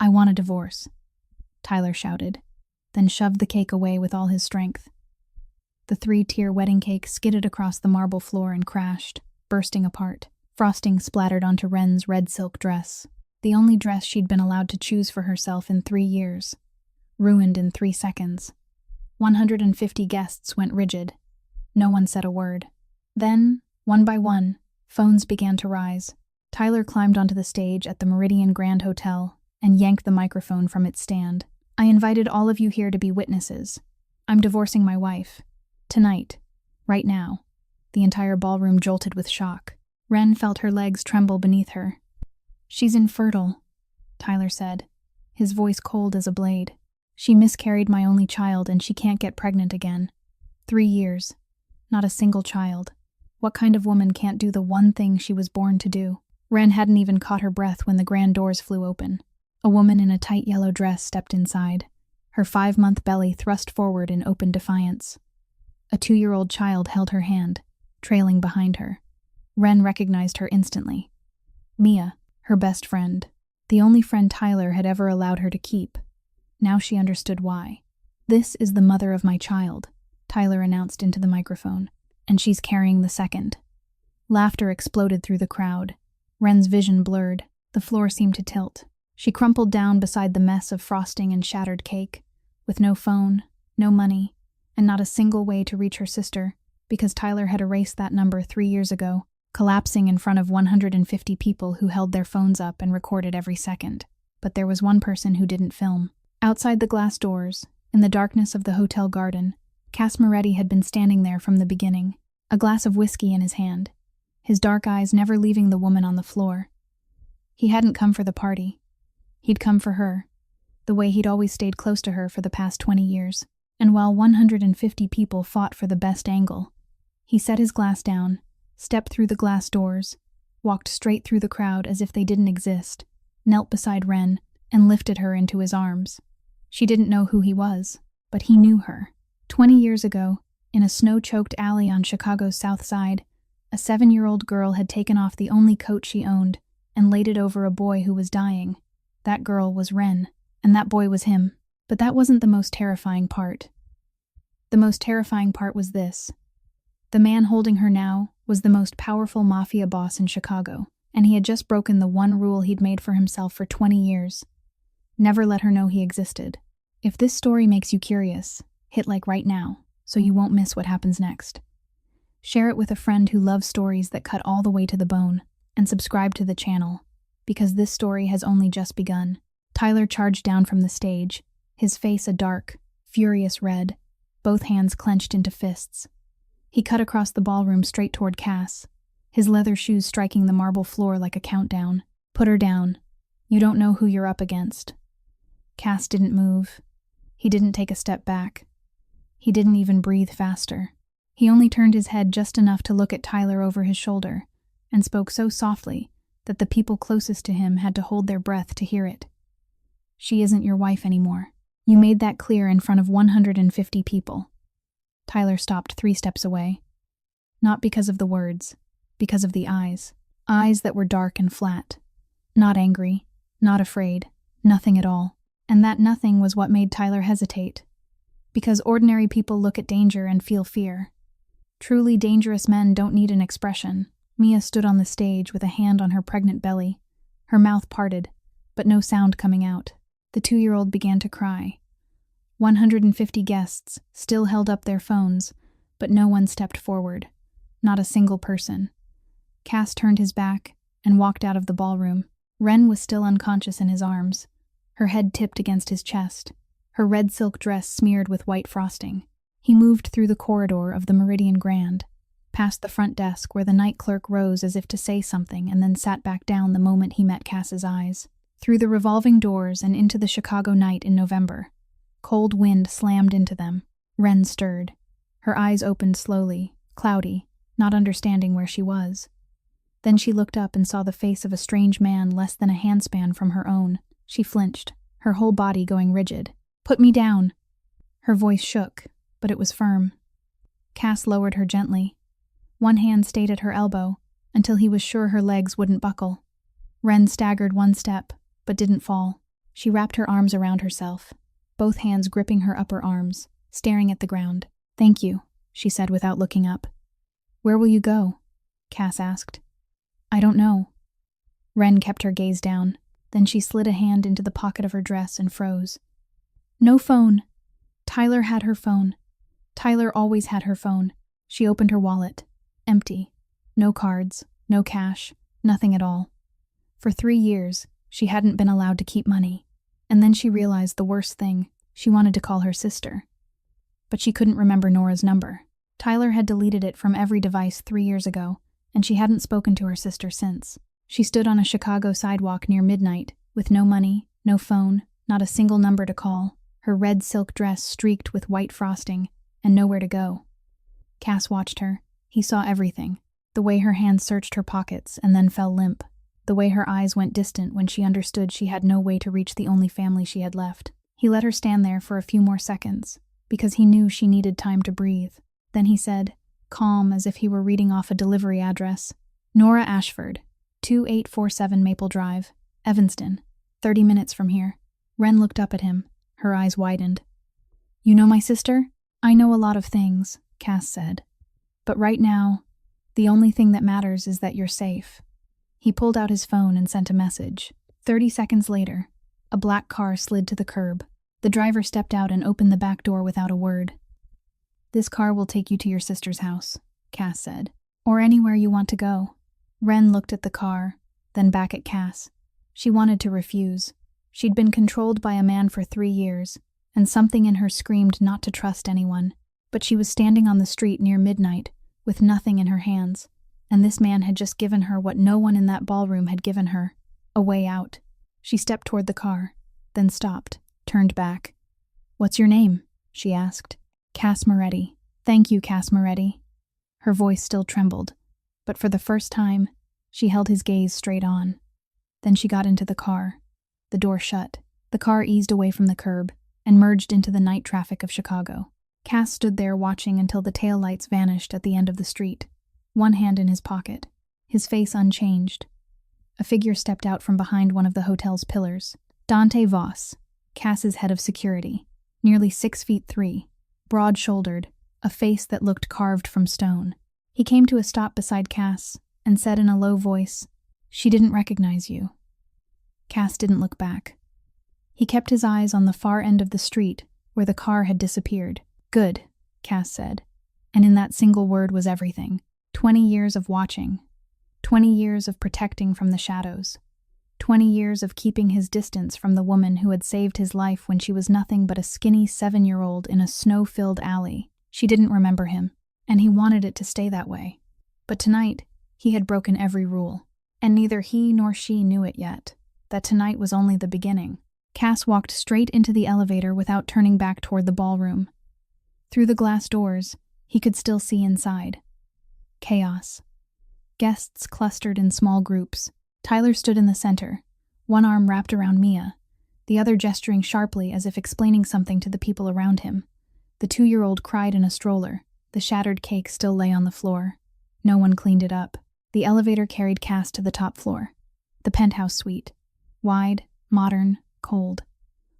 "I want a divorce," Tyler shouted, then shoved the cake away with all his strength. The 3-tier wedding cake skidded across the marble floor and crashed, bursting apart. Frosting splattered onto Wren's red silk dress, the only dress she'd been allowed to choose for herself in 3 years. Ruined in 3 seconds. 150 guests went rigid. No one said a word. Then, one by one, phones began to rise. Tyler climbed onto the stage at the Meridian Grand Hotel and yanked the microphone from its stand. "I invited all of you here to be witnesses. I'm divorcing my wife. Tonight. Right now." The entire ballroom jolted with shock. Wren felt her legs tremble beneath her. "She's infertile," Tyler said, his voice cold as a blade. "She miscarried my only child and she can't get pregnant again. 3 years. Not a single child. What kind of woman can't do the one thing she was born to do?" Wren hadn't even caught her breath when the grand doors flew open. A woman in a tight yellow dress stepped inside, her 5-month belly thrust forward in open defiance. A 2-year-old child held her hand, trailing behind her. Wren recognized her instantly. Mia, her best friend. The only friend Tyler had ever allowed her to keep. Now she understood why. "This is the mother of my child," Tyler announced into the microphone, "and she's carrying the second." Laughter exploded through the crowd. Wren's vision blurred. The floor seemed to tilt. She crumpled down beside the mess of frosting and shattered cake, with no phone, no money, and not a single way to reach her sister, because Tyler had erased that number 3 years ago, collapsing in front of 150 people who held their phones up and recorded every second. But there was one person who didn't film. Outside the glass doors, in the darkness of the hotel garden, Cass Moretti had been standing there from the beginning, a glass of whiskey in his hand, his dark eyes never leaving the woman on the floor. He hadn't come for the party. He'd come for her, the way he'd always stayed close to her for the past 20 years. And while 150 people fought for the best angle, he set his glass down, stepped through the glass doors, walked straight through the crowd as if they didn't exist, knelt beside Wren, and lifted her into his arms. She didn't know who he was, but he knew her. 20 years ago, in a snow-choked alley on Chicago's South Side, a 7-year-old girl had taken off the only coat she owned and laid it over a boy who was dying. That girl was Wren, and that boy was him. But that wasn't the most terrifying part. The most terrifying part was this. The man holding her now was the most powerful Mafia boss in Chicago, and he had just broken the one rule he'd made for himself for 20 years. Never let her know he existed. If this story makes you curious, hit like right now, so you won't miss what happens next. Share it with a friend who loves stories that cut all the way to the bone, and subscribe to the channel, because this story has only just begun. Tyler charged down from the stage, his face a dark, furious red, both hands clenched into fists. He cut across the ballroom straight toward Cass, his leather shoes striking the marble floor like a countdown. "Put her down. You don't know who you're up against." Cass didn't move. He didn't take a step back. He didn't even breathe faster. He only turned his head just enough to look at Tyler over his shoulder, and spoke so softly that the people closest to him had to hold their breath to hear it. "She isn't your wife anymore. You made that clear in front of 150 people." Tyler stopped 3 steps away. Not because of the words, because of the eyes. Eyes that were dark and flat. Not angry, not afraid, nothing at all. And that nothing was what made Tyler hesitate. Because ordinary people look at danger and feel fear. Truly dangerous men don't need an expression. Mia stood on the stage with a hand on her pregnant belly, her mouth parted, but no sound coming out. The 2-year-old began to cry. 150 guests still held up their phones, but no one stepped forward. Not a single person. Cass turned his back and walked out of the ballroom. Wren was still unconscious in his arms, her head tipped against his chest, her red silk dress smeared with white frosting. He moved through the corridor of the Meridian Grand, past the front desk where the night clerk rose as if to say something and then sat back down the moment he met Cass's eyes. Through the revolving doors and into the Chicago night in November. Cold wind slammed into them. Wren stirred. Her eyes opened slowly, cloudy, not understanding where she was. Then she looked up and saw the face of a strange man less than a handspan from her own. She flinched, her whole body going rigid. "Put me down!" Her voice shook, but it was firm. Cass lowered her gently. One hand stayed at her elbow, until he was sure her legs wouldn't buckle. Wren staggered 1 step, but didn't fall. She wrapped her arms around herself, both hands gripping her upper arms, staring at the ground. "Thank you," she said without looking up. "Where will you go?" Cass asked. "I don't know." Wren kept her gaze down. Then she slid a hand into the pocket of her dress and froze. "No phone." Tyler had her phone. Tyler always had her phone. She opened her wallet. Empty. No cards, no cash, nothing at all. For 3 years, she hadn't been allowed to keep money. And then she realized the worst thing. She wanted to call her sister. But she couldn't remember Nora's number. Tyler had deleted it from every device 3 years ago, and she hadn't spoken to her sister since. She stood on a Chicago sidewalk near midnight, with no money, no phone, not a single number to call, her red silk dress streaked with white frosting, and nowhere to go. Cass watched her. He saw everything. The way her hands searched her pockets and then fell limp. The way her eyes went distant when she understood she had no way to reach the only family she had left. He let her stand there for a few more seconds, because he knew she needed time to breathe. Then he said, calm as if he were reading off a delivery address, "Nora Ashford, 2847 Maple Drive, Evanston, 30 minutes from here." Wren looked up at him. Her eyes widened. "You know my sister?" "I know a lot of things," Cass said. "But right now, the only thing that matters is that you're safe." He pulled out his phone and sent a message. 30 seconds later, a black car slid to the curb. The driver stepped out and opened the back door without a word. "This car will take you to your sister's house," Cass said. "Or anywhere you want to go." Wren looked at the car, then back at Cass. She wanted to refuse. She'd been controlled by a man for 3 years, and something in her screamed not to trust anyone. But she was standing on the street near midnight, with nothing in her hands, and this man had just given her what no one in that ballroom had given her, a way out. She stepped toward the car, then stopped, turned back. "What's your name?" she asked. "Cass Moretti." "Thank you, Cass Moretti." Her voice still trembled, but for the first time, she held his gaze straight on. Then she got into the car. The door shut. The car eased away from the curb and merged into the night traffic of Chicago. Cass stood there watching until the taillights vanished at the end of the street, one hand in his pocket, his face unchanged. A figure stepped out from behind one of the hotel's pillars. Dante Voss, Cass's head of security, nearly 6'3", broad-shouldered, a face that looked carved from stone. He came to a stop beside Cass and said in a low voice, "She didn't recognize you." Cass didn't look back. He kept his eyes on the far end of the street where the car had disappeared. "Good," Cass said, and in that single word was everything. 20 years of watching. 20 years of protecting from the shadows. 20 years of keeping his distance from the woman who had saved his life when she was nothing but a skinny 7-year-old in a snow-filled alley. She didn't remember him, and he wanted it to stay that way. But tonight, he had broken every rule, and neither he nor she knew it yet, that tonight was only the beginning. Cass walked straight into the elevator without turning back toward the ballroom. Through the glass doors, he could still see inside. Chaos. Guests clustered in small groups. Tyler stood in the center, one arm wrapped around Mia, the other gesturing sharply as if explaining something to the people around him. The 2-year-old cried in a stroller. The shattered cake still lay on the floor. No one cleaned it up. The elevator carried Cass to the top floor. The penthouse suite. Wide, modern, cold.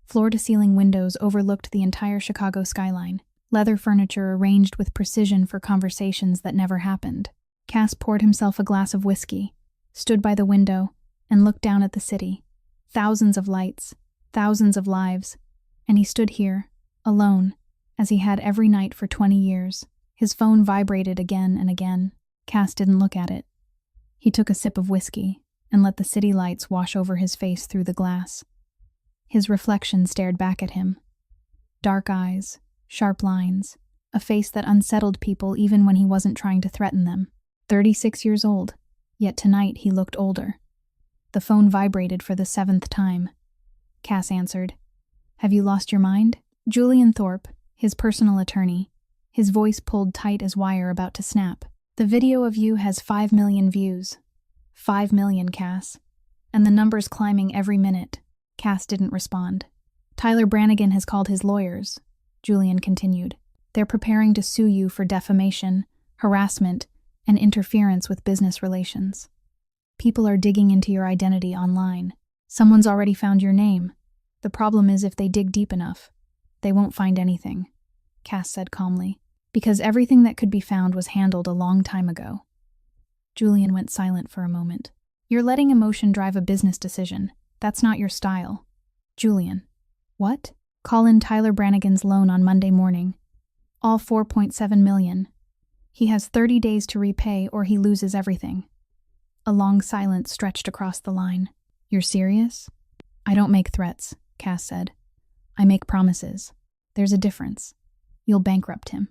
Floor-to-ceiling windows overlooked the entire Chicago skyline. Leather furniture arranged with precision for conversations that never happened. Cass poured himself a glass of whiskey, stood by the window, and looked down at the city. Thousands of lights, thousands of lives, and he stood here, alone, as he had every night for 20 years. His phone vibrated again and again. Cass didn't look at it. He took a sip of whiskey and let the city lights wash over his face through the glass. His reflection stared back at him. Dark eyes, sharp lines, a face that unsettled people even when he wasn't trying to threaten them. 36 years old, yet tonight he looked older. The phone vibrated for the 7th time. Cass answered. "Have you lost your mind?" Julian Thorpe, his personal attorney, his voice pulled tight as wire about to snap. "The video of you has 5 million views. 5 million, Cass. And the number's climbing every minute." Cass didn't respond. "Tyler Brannigan has called his lawyers," Julian continued. "They're preparing to sue you for defamation, harassment, and interference with business relations. People are digging into your identity online. Someone's already found your name. The problem is if they dig deep enough, they won't find anything, Cass said calmly, because everything that could be found was handled a long time ago. Julian went silent for a moment. You're letting emotion drive a business decision. That's not your style. Julian. What? Call in Tyler Brannigan's loan on Monday morning. All $4.7 million. He has 30 days to repay or he loses everything. A long silence stretched across the line. You're serious? I don't make threats, Cass said. I make promises. There's a difference. You'll bankrupt him.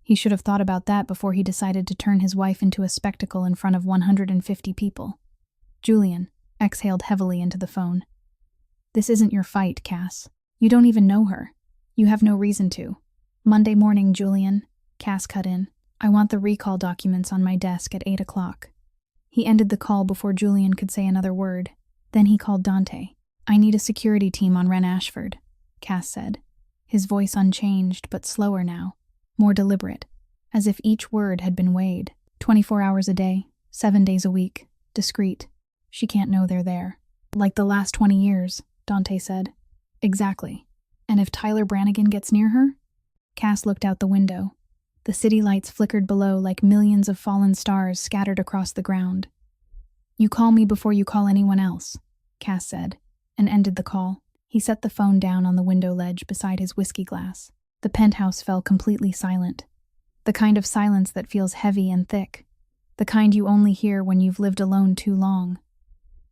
He should have thought about that before he decided to turn his wife into a spectacle in front of 150 people. Julian exhaled heavily into the phone. This isn't your fight, Cass. You don't even know her. You have no reason to. Monday morning, Julian, Cass cut in. I want the recall documents on my desk at 8 o'clock. He ended the call before Julian could say another word. Then he called Dante. I need a security team on Wren Ashford, Cass said, his voice unchanged but slower now, more deliberate, as if each word had been weighed. 24 hours a day, 7 days a week, discreet. She can't know they're there. Like the last 20 years, Dante said. Exactly. And if Tyler Brannigan gets near her? Cass looked out the window. The city lights flickered below like millions of fallen stars scattered across the ground. You call me before you call anyone else, Cass said, and ended the call. He set the phone down on the window ledge beside his whiskey glass. The penthouse fell completely silent. The kind of silence that feels heavy and thick. The kind you only hear when you've lived alone too long.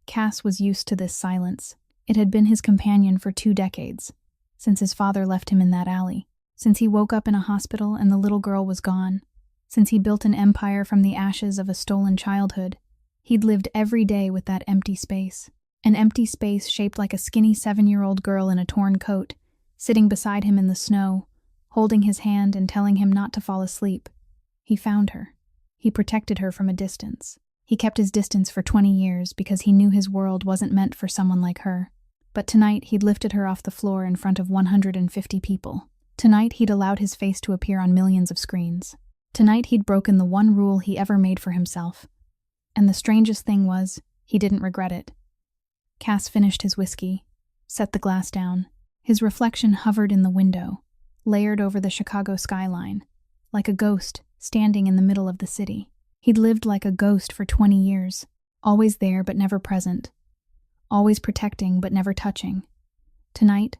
Cass was used to this silence. It had been his companion for 2 decades, since his father left him in that alley, since he woke up in a hospital and the little girl was gone, since he built an empire from the ashes of a stolen childhood. He'd lived every day with that empty space. An empty space shaped like a skinny 7-year-old girl in a torn coat, sitting beside him in the snow, holding his hand and telling him not to fall asleep. He found her. He protected her from a distance. He kept his distance for 20 years because he knew his world wasn't meant for someone like her. But tonight he'd lifted her off the floor in front of 150 people. Tonight he'd allowed his face to appear on millions of screens. Tonight he'd broken the one rule he ever made for himself. And the strangest thing was, he didn't regret it. Cass finished his whiskey, set the glass down. His reflection hovered in the window, layered over the Chicago skyline, like a ghost standing in the middle of the city. He'd lived like a ghost for 20 years, always there but never present, always protecting but never touching. Tonight,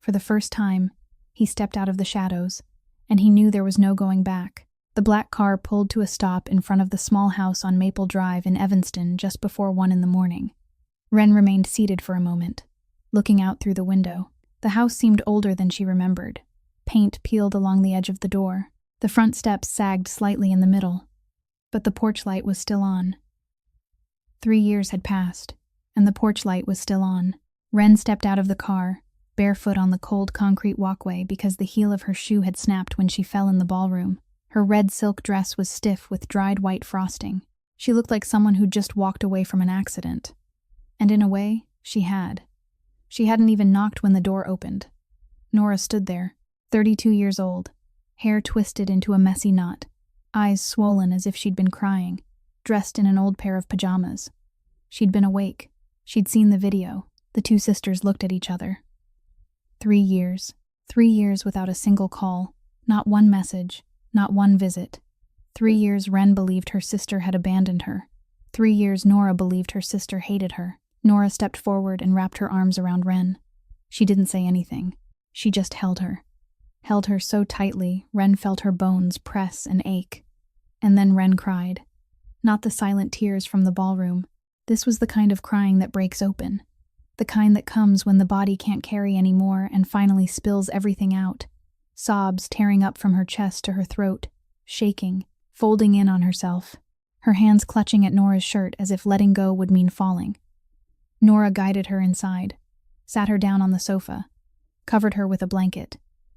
for the first time, he stepped out of the shadows, and he knew there was no going back. The black car pulled to a stop in front of the small house on Maple Drive in Evanston just before 1 a.m. Wren remained seated for a moment, looking out through the window. The house seemed older than she remembered. Paint peeled along the edge of the door. The front steps sagged slightly in the middle, but the porch light was still on. 3 years had passed, and the porch light was still on. Wren stepped out of the car, barefoot on the cold concrete walkway because the heel of her shoe had snapped when she fell in the ballroom. Her red silk dress was stiff with dried white frosting. She looked like someone who'd just walked away from an accident. And in a way, she had. She hadn't even knocked when the door opened. Nora stood there, 32 years old, hair twisted into a messy knot, eyes swollen as if she'd been crying, dressed in an old pair of pajamas. She'd been awake. She'd seen the video. The 2 sisters looked at each other. 3 years. 3 years without a single call, not one message, not one visit. 3 years Wren believed her sister had abandoned her. 3 years Nora believed her sister hated her. Nora stepped forward and wrapped her arms around Wren. She didn't say anything. She just held her. Held her so tightly, Wren felt her bones press and ache. And then Wren cried. Not the silent tears from the ballroom. This was the kind of crying that breaks open. The kind that comes when the body can't carry anymore and finally spills everything out. Sobs tearing up from her chest to her throat, shaking, folding in on herself, her hands clutching at Nora's shirt as if letting go would mean falling. Nora guided her inside, sat her down on the sofa, covered her with a blanket,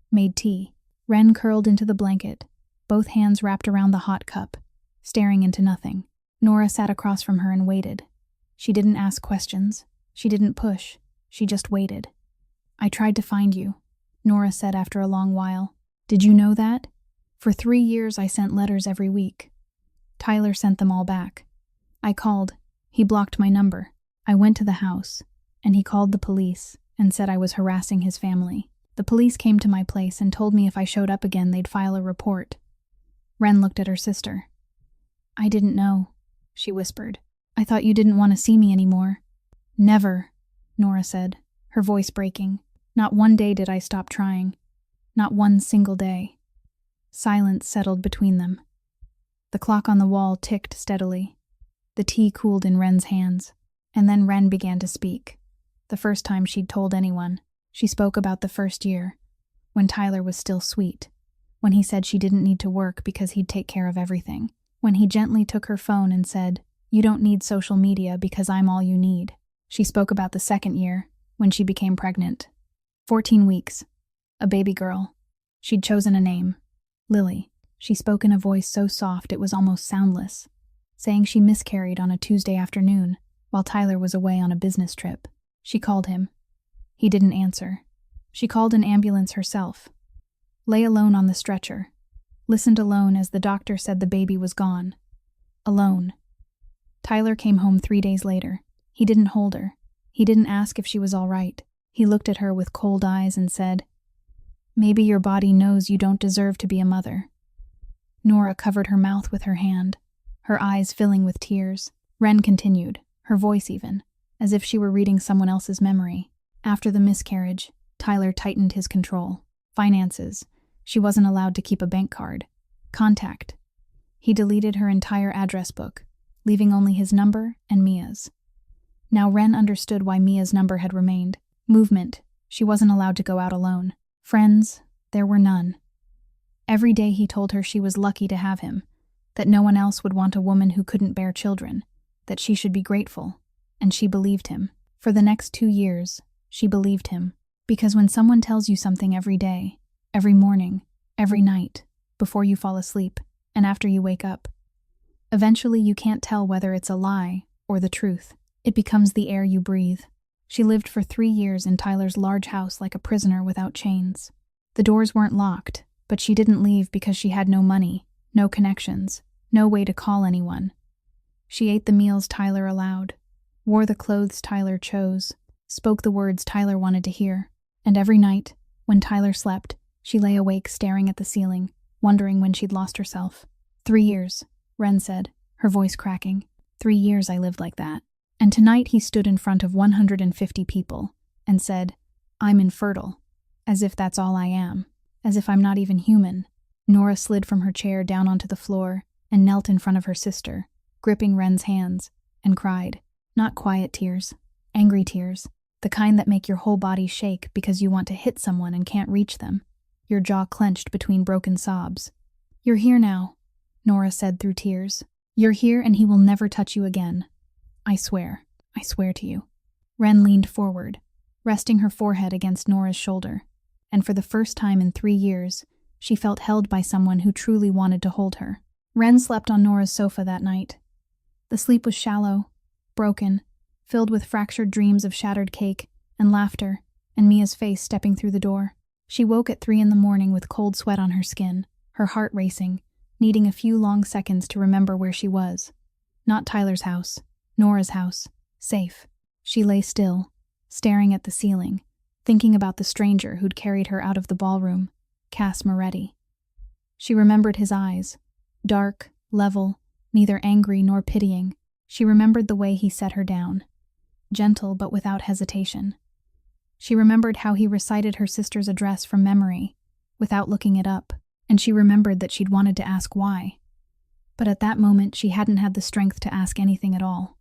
made tea. Wren curled into the blanket, both hands wrapped around the hot cup, staring into nothing. Nora sat across from her and waited. She didn't ask questions. She didn't push. She just waited. I tried to find you, Nora said after a long while. Did you know that? For 3 years I sent letters every week. Tyler sent them all back. I called. He blocked my number. I went to the house, and he called the police, and said I was harassing his family. The police came to my place and told me if I showed up again they'd file a report. Wren looked at her sister. I didn't know, she whispered. I thought you didn't want to see me anymore. Never, Nora said, her voice breaking. Not one day did I stop trying. Not one single day. Silence settled between them. The clock on the wall ticked steadily. The tea cooled in Wren's hands, and then Wren began to speak. The first time she'd told anyone, she spoke about the first year, when Tyler was still sweet, when he said she didn't need to work because he'd take care of everything, when he gently took her phone and said, "You don't need social media because I'm all you need." She spoke about the second year, when she became pregnant. 14 weeks. A baby girl. She'd chosen a name. Lily. She spoke in a voice so soft it was almost soundless, saying she miscarried on a Tuesday afternoon while Tyler was away on a business trip. She called him. He didn't answer. She called an ambulance herself. Lay alone on the stretcher. Listened alone as the doctor said the baby was gone. Alone. Tyler came home 3 days later. He didn't hold her. He didn't ask if she was all right. He looked at her with cold eyes and said, "Maybe your body knows you don't deserve to be a mother." Nora covered her mouth with her hand, her eyes filling with tears. Wren continued, her voice even, as if she were reading someone else's memory. After the miscarriage, Tyler tightened his control. Finances. She wasn't allowed to keep a bank card. Contact. He deleted her entire address book, leaving only his number and Mia's. Now Wren understood why Mia's number had remained. Movement. She wasn't allowed to go out alone. Friends. There were none. Every day he told her she was lucky to have him, that no one else would want a woman who couldn't bear children, that she should be grateful, and she believed him. For the next 2 years, she believed him, because when someone tells you something every day, every morning, every night, before you fall asleep, and after you wake up, eventually you can't tell whether it's a lie or the truth. It becomes the air you breathe. She lived for 3 years in Tyler's large house like a prisoner without chains. The doors weren't locked, but she didn't leave because she had no money, no connections, no way to call anyone. She ate the meals Tyler allowed, wore the clothes Tyler chose, spoke the words Tyler wanted to hear, and every night, when Tyler slept, she lay awake staring at the ceiling, wondering when she'd lost herself. 3 years, Wren said, her voice cracking. 3 years I lived like that. And tonight he stood in front of 150 people and said, "I'm infertile," as if that's all I am, as if I'm not even human. Nora slid from her chair down onto the floor and knelt in front of her sister, gripping Wren's hands, and cried. Not quiet tears, angry tears, the kind that make your whole body shake because you want to hit someone and can't reach them, your jaw clenched between broken sobs. "You're here now," Nora said through tears. "You're here and he will never touch you again. I swear to you." Wren leaned forward, resting her forehead against Nora's shoulder, and for the first time in 3 years, she felt held by someone who truly wanted to hold her. Wren slept on Nora's sofa that night. The sleep was shallow, broken, filled with fractured dreams of shattered cake and laughter and Mia's face stepping through the door. She woke at 3 in the morning with cold sweat on her skin, her heart racing, needing a few long seconds to remember where she was. Not Tyler's house, Nora's house, safe. She lay still, staring at the ceiling, thinking about the stranger who'd carried her out of the ballroom, Cass Moretti. She remembered his eyes, dark, level, neither angry nor pitying. She remembered the way he set her down, gentle but without hesitation. She remembered how he recited her sister's address from memory, without looking it up, and she remembered that she'd wanted to ask why. But at that moment she hadn't had the strength to ask anything at all.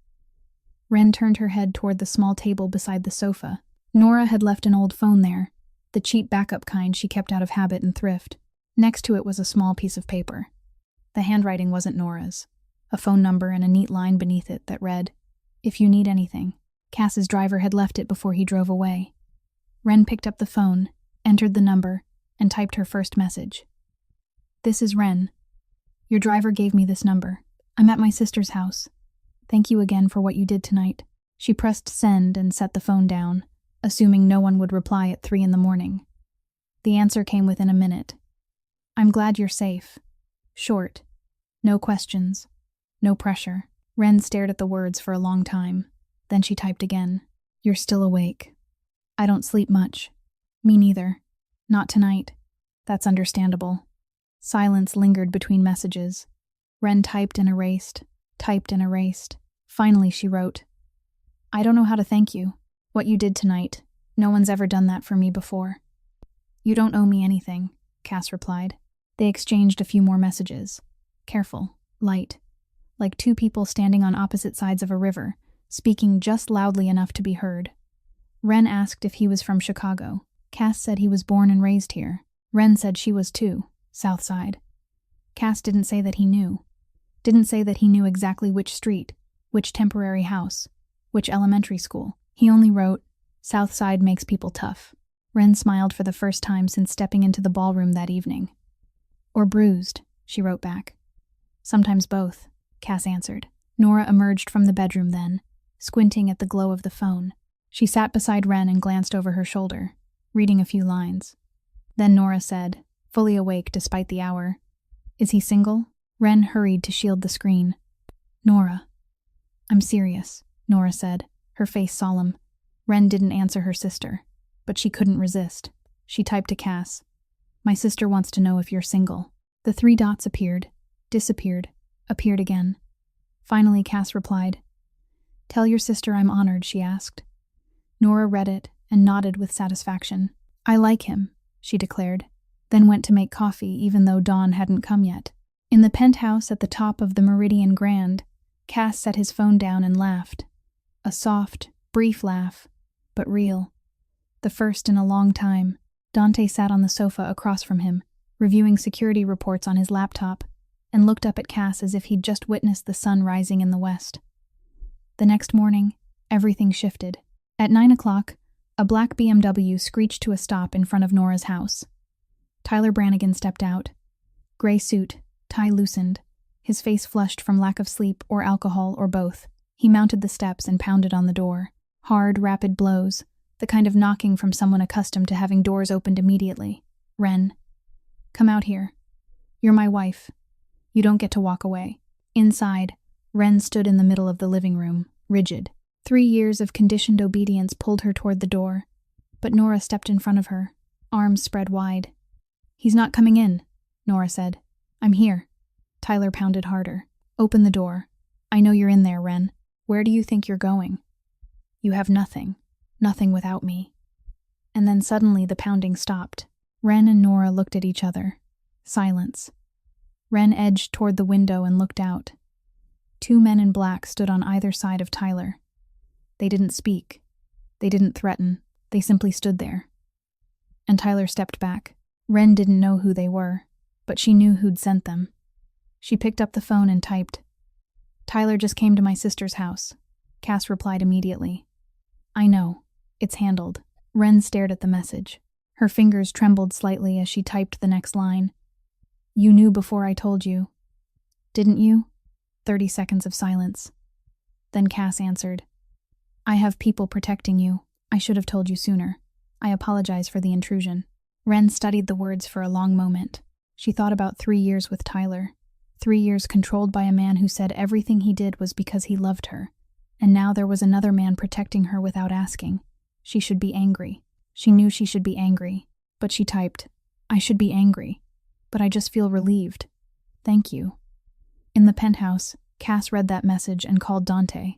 Wren turned her head toward the small table beside the sofa. Nora had left an old phone there, the cheap backup kind she kept out of habit and thrift. Next to it was a small piece of paper. The handwriting wasn't Nora's. A phone number and a neat line beneath it that read, "If you need anything." Cass's driver had left it before he drove away. Wren picked up the phone, entered the number, and typed her first message. "This is Wren. Your driver gave me this number. I'm at my sister's house. Thank you again for what you did tonight." She pressed send and set the phone down, assuming no one would reply at 3 in the morning. The answer came within a minute. "I'm glad you're safe." Short. No questions. No pressure. Wren stared at the words for a long time. Then she typed again. "You're still awake." I don't sleep much. Me neither. Not tonight. That's understandable. Silence lingered between messages. Wren typed and erased, typed and erased. Finally, she wrote, I don't know how to thank you. What you did tonight. No one's ever done that for me before. You don't owe me anything, Cass replied. They exchanged a few more messages. Careful, light. Like two people standing on opposite sides of a river, speaking just loudly enough to be heard. Wren asked if he was from Chicago. Cass said he was born and raised here. Wren said she was too, South Side. Cass didn't say that he knew. Didn't say that he knew exactly which street, which temporary house, which elementary school. He only wrote, South Side makes people tough. Wren smiled for the first time since stepping into the ballroom that evening. Or bruised, she wrote back. Sometimes both, Cass answered. Nora emerged from the bedroom then, squinting at the glow of the phone. She sat beside Wren and glanced over her shoulder, reading a few lines. Then Nora said, fully awake despite the hour, Is he single? Wren hurried to shield the screen. Nora. I'm serious, Nora said, her face solemn. Wren didn't answer her sister, but she couldn't resist. She typed to Cass, My sister wants to know if you're single. The three dots appeared, disappeared, appeared again. Finally, Cass replied, Tell your sister I'm honored, she asked. Nora read it and nodded with satisfaction. I like him, she declared, then went to make coffee even though dawn hadn't come yet. In the penthouse at the top of the Meridian Grand, Cass set his phone down and laughed. A soft, brief laugh, but real. The first in a long time. Dante sat on the sofa across from him, reviewing security reports on his laptop, and looked up at Cass as if he'd just witnessed the sun rising in the west. The next morning, everything shifted. At 9 o'clock, a black BMW screeched to a stop in front of Nora's house. Tyler Brannigan stepped out. Gray suit, tie loosened, his face flushed from lack of sleep or alcohol or both. He mounted the steps and pounded on the door. Hard, rapid blows, the kind of knocking from someone accustomed to having doors opened immediately. Wren. Come out here. You're my wife. You don't get to walk away. Inside, Wren stood in the middle of the living room, rigid. 3 years of conditioned obedience pulled her toward the door, but Nora stepped in front of her, arms spread wide. He's not coming in, Nora said. I'm here. Tyler pounded harder. Open the door. I know you're in there, Wren. Where do you think you're going? You have nothing. Nothing without me. And then suddenly the pounding stopped. Wren and Nora looked at each other. Silence. Wren edged toward the window and looked out. 2 men in black stood on either side of Tyler. They didn't speak. They didn't threaten. They simply stood there. And Tyler stepped back. Wren didn't know who they were, but she knew who'd sent them. She picked up the phone and typed, Tyler just came to my sister's house. Cass replied immediately. I know. It's handled. Wren stared at the message. Her fingers trembled slightly as she typed the next line. You knew before I told you. Didn't you? 30 seconds of silence. Then Cass answered. I have people protecting you. I should have told you sooner. I apologize for the intrusion. Wren studied the words for a long moment. She thought about 3 years with Tyler. 3 years controlled by a man who said everything he did was because he loved her. And now there was another man protecting her without asking. She should be angry. She knew she should be angry. But she typed, I should be angry. But I just feel relieved. Thank you. In the penthouse, Cass read that message and called Dante.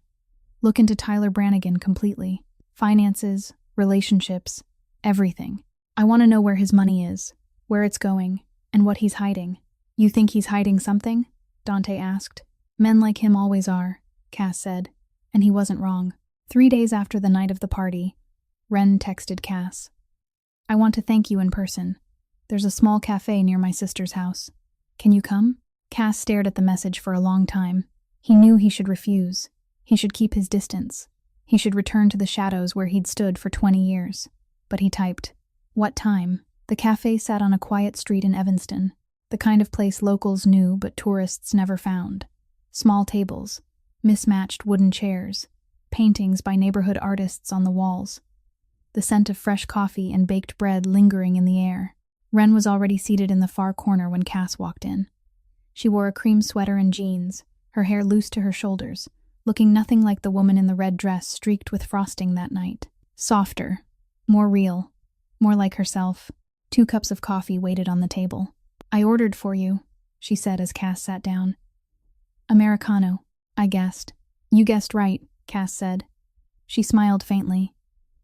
Look into Tyler Brannigan completely. Finances, relationships, everything. I want to know where his money is, where it's going, and what he's hiding. You think he's hiding something? Dante asked. Men like him always are, Cass said, and he wasn't wrong. 3 days after the night of the party, Wren texted Cass. I want to thank you in person. There's a small cafe near my sister's house. Can you come? Cass stared at the message for a long time. He knew he should refuse. He should keep his distance. He should return to the shadows where he'd stood for 20 years. But he typed, what time? The cafe sat on a quiet street in Evanston, the kind of place locals knew but tourists never found. Small tables, mismatched wooden chairs, paintings by neighborhood artists on the walls. The scent of fresh coffee and baked bread lingering in the air. Wren was already seated in the far corner when Cass walked in. She wore a cream sweater and jeans, her hair loose to her shoulders, looking nothing like the woman in the red dress streaked with frosting that night. Softer, More real. More like herself. 2 cups of coffee waited on the table. "I ordered for you," she said as Cass sat down. "Americano," I guessed. "You guessed right," Cass said. She smiled faintly.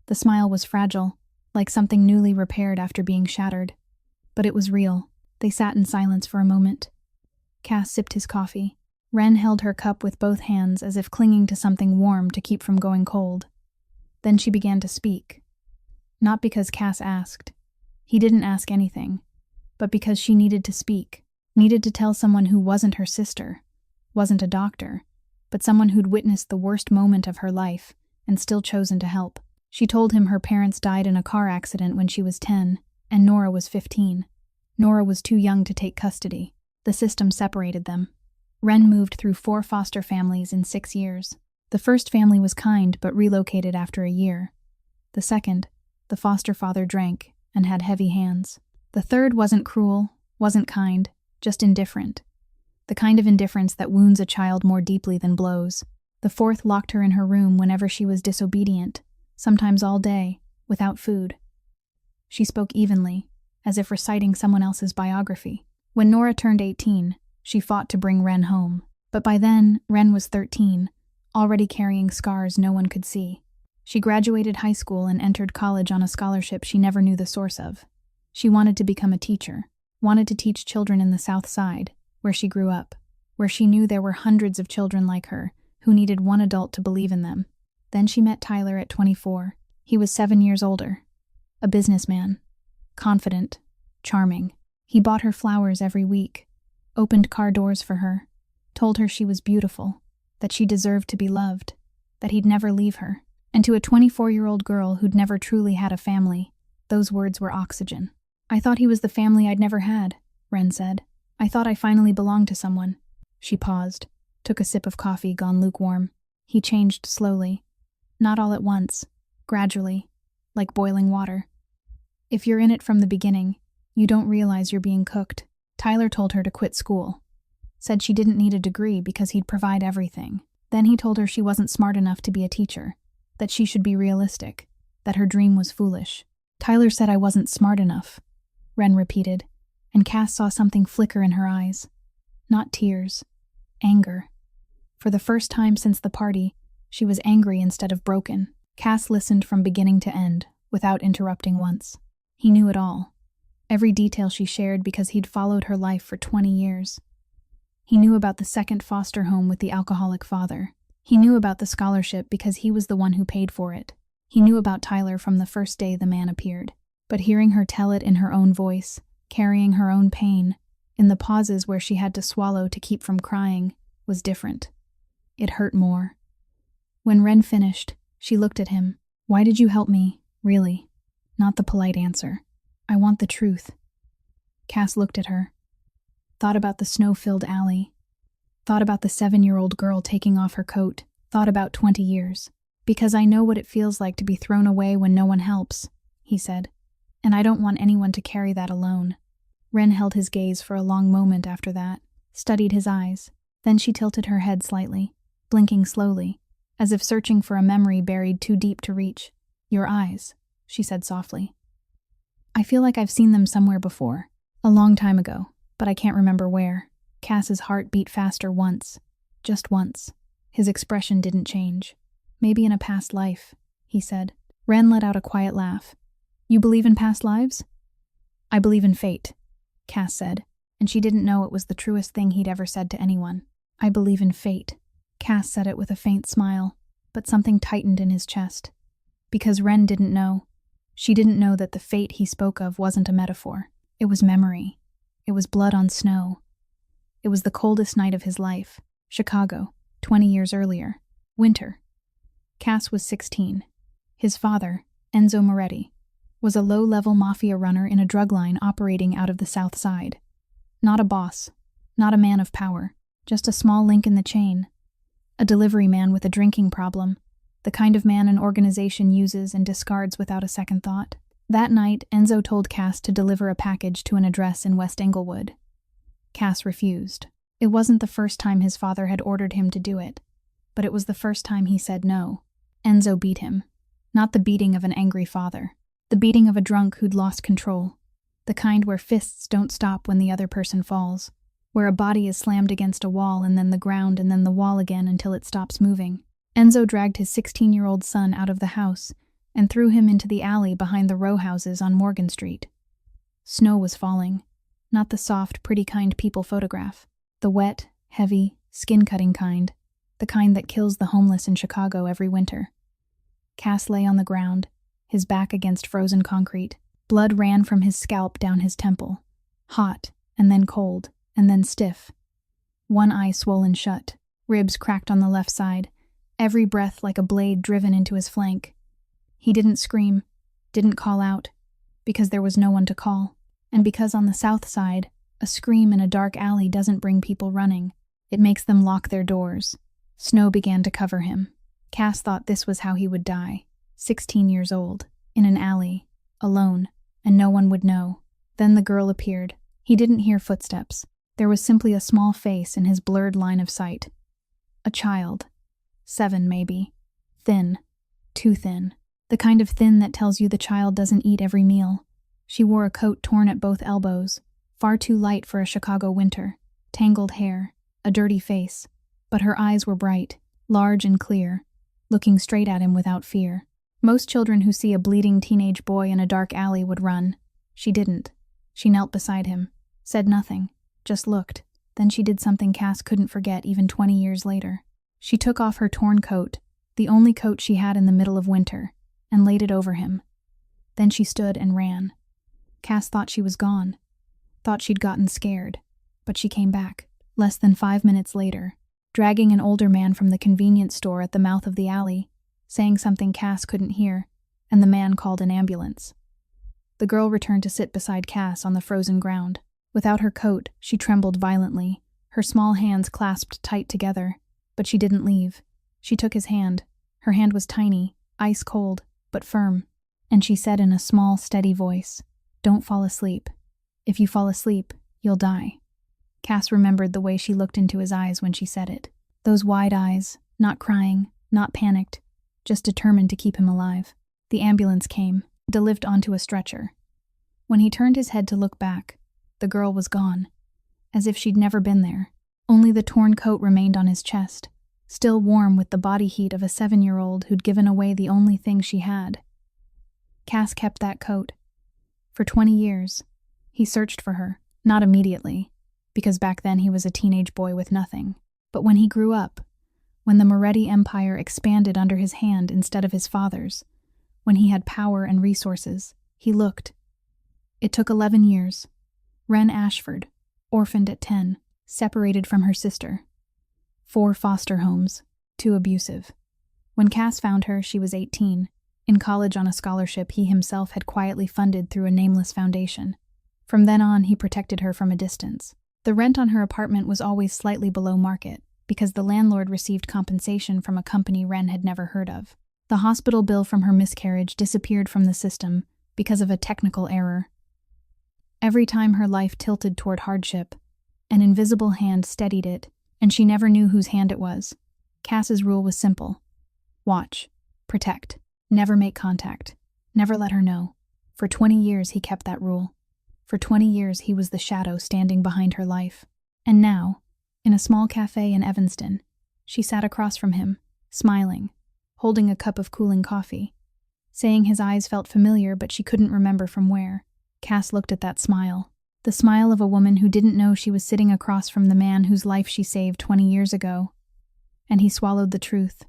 The smile was fragile, like something newly repaired after being shattered. But it was real. They sat in silence for a moment. Cass sipped his coffee. Wren held her cup with both hands as if clinging to something warm to keep from going cold. Then she began to speak. Not because Cass asked. He didn't ask anything. But because she needed to speak. Needed to tell someone who wasn't her sister. Wasn't a doctor. But someone who'd witnessed the worst moment of her life and still chosen to help. She told him her parents died in a car accident when she was 10, and Nora was 15. Nora was too young to take custody. The system separated them. Wren moved through 4 foster families in 6 years. The first family was kind but relocated after a year. The second, the foster father drank and had heavy hands. The third wasn't cruel, wasn't kind, just indifferent. The kind of indifference that wounds a child more deeply than blows. The fourth locked her in her room whenever she was disobedient, sometimes all day, without food. She spoke evenly, as if reciting someone else's biography. When Nora turned 18, she fought to bring Wren home. But by then, Wren was 13, already carrying scars no one could see. She graduated high school and entered college on a scholarship she never knew the source of. She wanted to become a teacher, wanted to teach children in the South Side, where she grew up, where she knew there were hundreds of children like her who needed one adult to believe in them. Then she met Tyler at 24. He was 7 years older. A businessman. Confident. Charming. He bought her flowers every week, opened car doors for her, told her she was beautiful, that she deserved to be loved, that he'd never leave her. And to a 24-year-old girl who'd never truly had a family, those words were oxygen. "I thought he was the family I'd never had," Wren said. "I thought I finally belonged to someone." She paused, took a sip of coffee gone lukewarm. He changed slowly. Not all at once, gradually, like boiling water. "If you're in it from the beginning, you don't realize you're being cooked." Tyler told her to quit school. Said she didn't need a degree because he'd provide everything. Then he told her she wasn't smart enough to be a teacher, that she should be realistic, that her dream was foolish. "Tyler said I wasn't smart enough," Wren repeated, and Cass saw something flicker in her eyes. Not tears. Anger. For the first time since the party, she was angry instead of broken. Cass listened from beginning to end, without interrupting once. He knew it all. Every detail she shared because he'd followed her life for 20 years. He knew about the second foster home with the alcoholic father. He knew about the scholarship because he was the one who paid for it. He knew about Tyler from the first day the man appeared. But hearing her tell it in her own voice, carrying her own pain, in the pauses where she had to swallow to keep from crying, was different. It hurt more. When Wren finished, she looked at him. "Why did you help me, really?" Not the polite answer. "I want the truth." Cass looked at her. Thought about the snow-filled alley. Thought about the 7-year-old girl taking off her coat. Thought about 20 years. "Because I know what it feels like to be thrown away when no one helps," he said. "And I don't want anyone to carry that alone." Wren held his gaze for a long moment after that, studied his eyes. Then she tilted her head slightly, blinking slowly, as if searching for a memory buried too deep to reach. "Your eyes," she said softly. "I feel like I've seen them somewhere before. A long time ago, but I can't remember where." Cass's heart beat faster once. Just once. His expression didn't change. "Maybe in a past life," he said. Wren let out a quiet laugh. "You believe in past lives?" "I believe in fate," Cass said, and she didn't know it was the truest thing he'd ever said to anyone. "I believe in fate." Cass said it with a faint smile, but something tightened in his chest. Because Wren didn't know. She didn't know that the fate he spoke of wasn't a metaphor. It was memory. It was blood on snow. It was the coldest night of his life. Chicago, 20 years earlier. Winter. Cass was 16. His father, Enzo Moretti, was a low-level Mafia runner in a drug line operating out of the South Side. Not a boss. Not a man of power. Just a small link in the chain. A delivery man with a drinking problem. The kind of man an organization uses and discards without a second thought. That night, Enzo told Cass to deliver a package to an address in West Englewood. Cass refused. It wasn't the first time his father had ordered him to do it, but it was the first time he said no. Enzo beat him. Not the beating of an angry father. The beating of a drunk who'd lost control. The kind where fists don't stop when the other person falls. Where a body is slammed against a wall and then the ground and then the wall again until it stops moving. Enzo dragged his 16-year-old son out of the house and threw him into the alley behind the row houses on Morgan Street. Snow was falling. Not the soft, pretty kind people photograph. The wet, heavy, skin-cutting kind. The kind that kills the homeless in Chicago every winter. Cass lay on the ground, his back against frozen concrete. Blood ran from his scalp down his temple. Hot, and then cold, and then stiff. One eye swollen shut, ribs cracked on the left side, every breath like a blade driven into his flank. He didn't scream, didn't call out, because there was no one to call. And because on the south side, a scream in a dark alley doesn't bring people running. It makes them lock their doors. Snow began to cover him. Cass thought this was how he would die. 16 years old, in an alley, alone, and no one would know. Then the girl appeared. He didn't hear footsteps. There was simply a small face in his blurred line of sight. A child. 7, maybe. Thin. Too thin. The kind of thin that tells you the child doesn't eat every meal. She wore a coat torn at both elbows, far too light for a Chicago winter. Tangled hair. A dirty face. But her eyes were bright, large and clear, looking straight at him without fear. Most children who see a bleeding teenage boy in a dark alley would run. She didn't. She knelt beside him, said nothing, just looked. Then she did something Cass couldn't forget even 20 years later. She took off her torn coat, the only coat she had in the middle of winter, and laid it over him. Then she stood and ran. Cass thought she was gone, thought she'd gotten scared, but she came back, less than 5 minutes later, dragging an older man from the convenience store at the mouth of the alley, saying something Cass couldn't hear, and the man called an ambulance. The girl returned to sit beside Cass on the frozen ground. Without her coat, she trembled violently, her small hands clasped tight together, but she didn't leave. She took his hand. Her hand was tiny, ice cold, but firm, and she said in a small, steady voice, "Don't fall asleep. If you fall asleep, you'll die." Cass remembered the way she looked into his eyes when she said it. Those wide eyes, not crying, not panicked, just determined to keep him alive. The ambulance came, delivered onto a stretcher. When he turned his head to look back, the girl was gone, as if she'd never been there. Only the torn coat remained on his chest, still warm with the body heat of a 7-year-old who'd given away the only thing she had. Cass kept that coat. For 20 years, he searched for her, not immediately, because back then he was a teenage boy with nothing. But when he grew up, when the Meridian Empire expanded under his hand instead of his father's, when he had power and resources, he looked. It took 11 years. Wren Ashford, orphaned at 10, separated from her sister. 4 foster homes, 2 abusive. When Cass found her, she was 18, in college on a scholarship he himself had quietly funded through a nameless foundation. From then on, he protected her from a distance. The rent on her apartment was always slightly below market, because the landlord received compensation from a company Wren had never heard of. The hospital bill from her miscarriage disappeared from the system because of a technical error. Every time her life tilted toward hardship, an invisible hand steadied it, and she never knew whose hand it was. Cass's rule was simple. Watch. Protect. Never make contact. Never let her know. For 20 years he kept that rule. For 20 years he was the shadow standing behind her life. And now, in a small cafe in Evanston, she sat across from him, smiling, holding a cup of cooling coffee. Saying his eyes felt familiar, but she couldn't remember from where. Cass looked at that smile. The smile of a woman who didn't know she was sitting across from the man whose life she saved 20 years ago. And he swallowed the truth.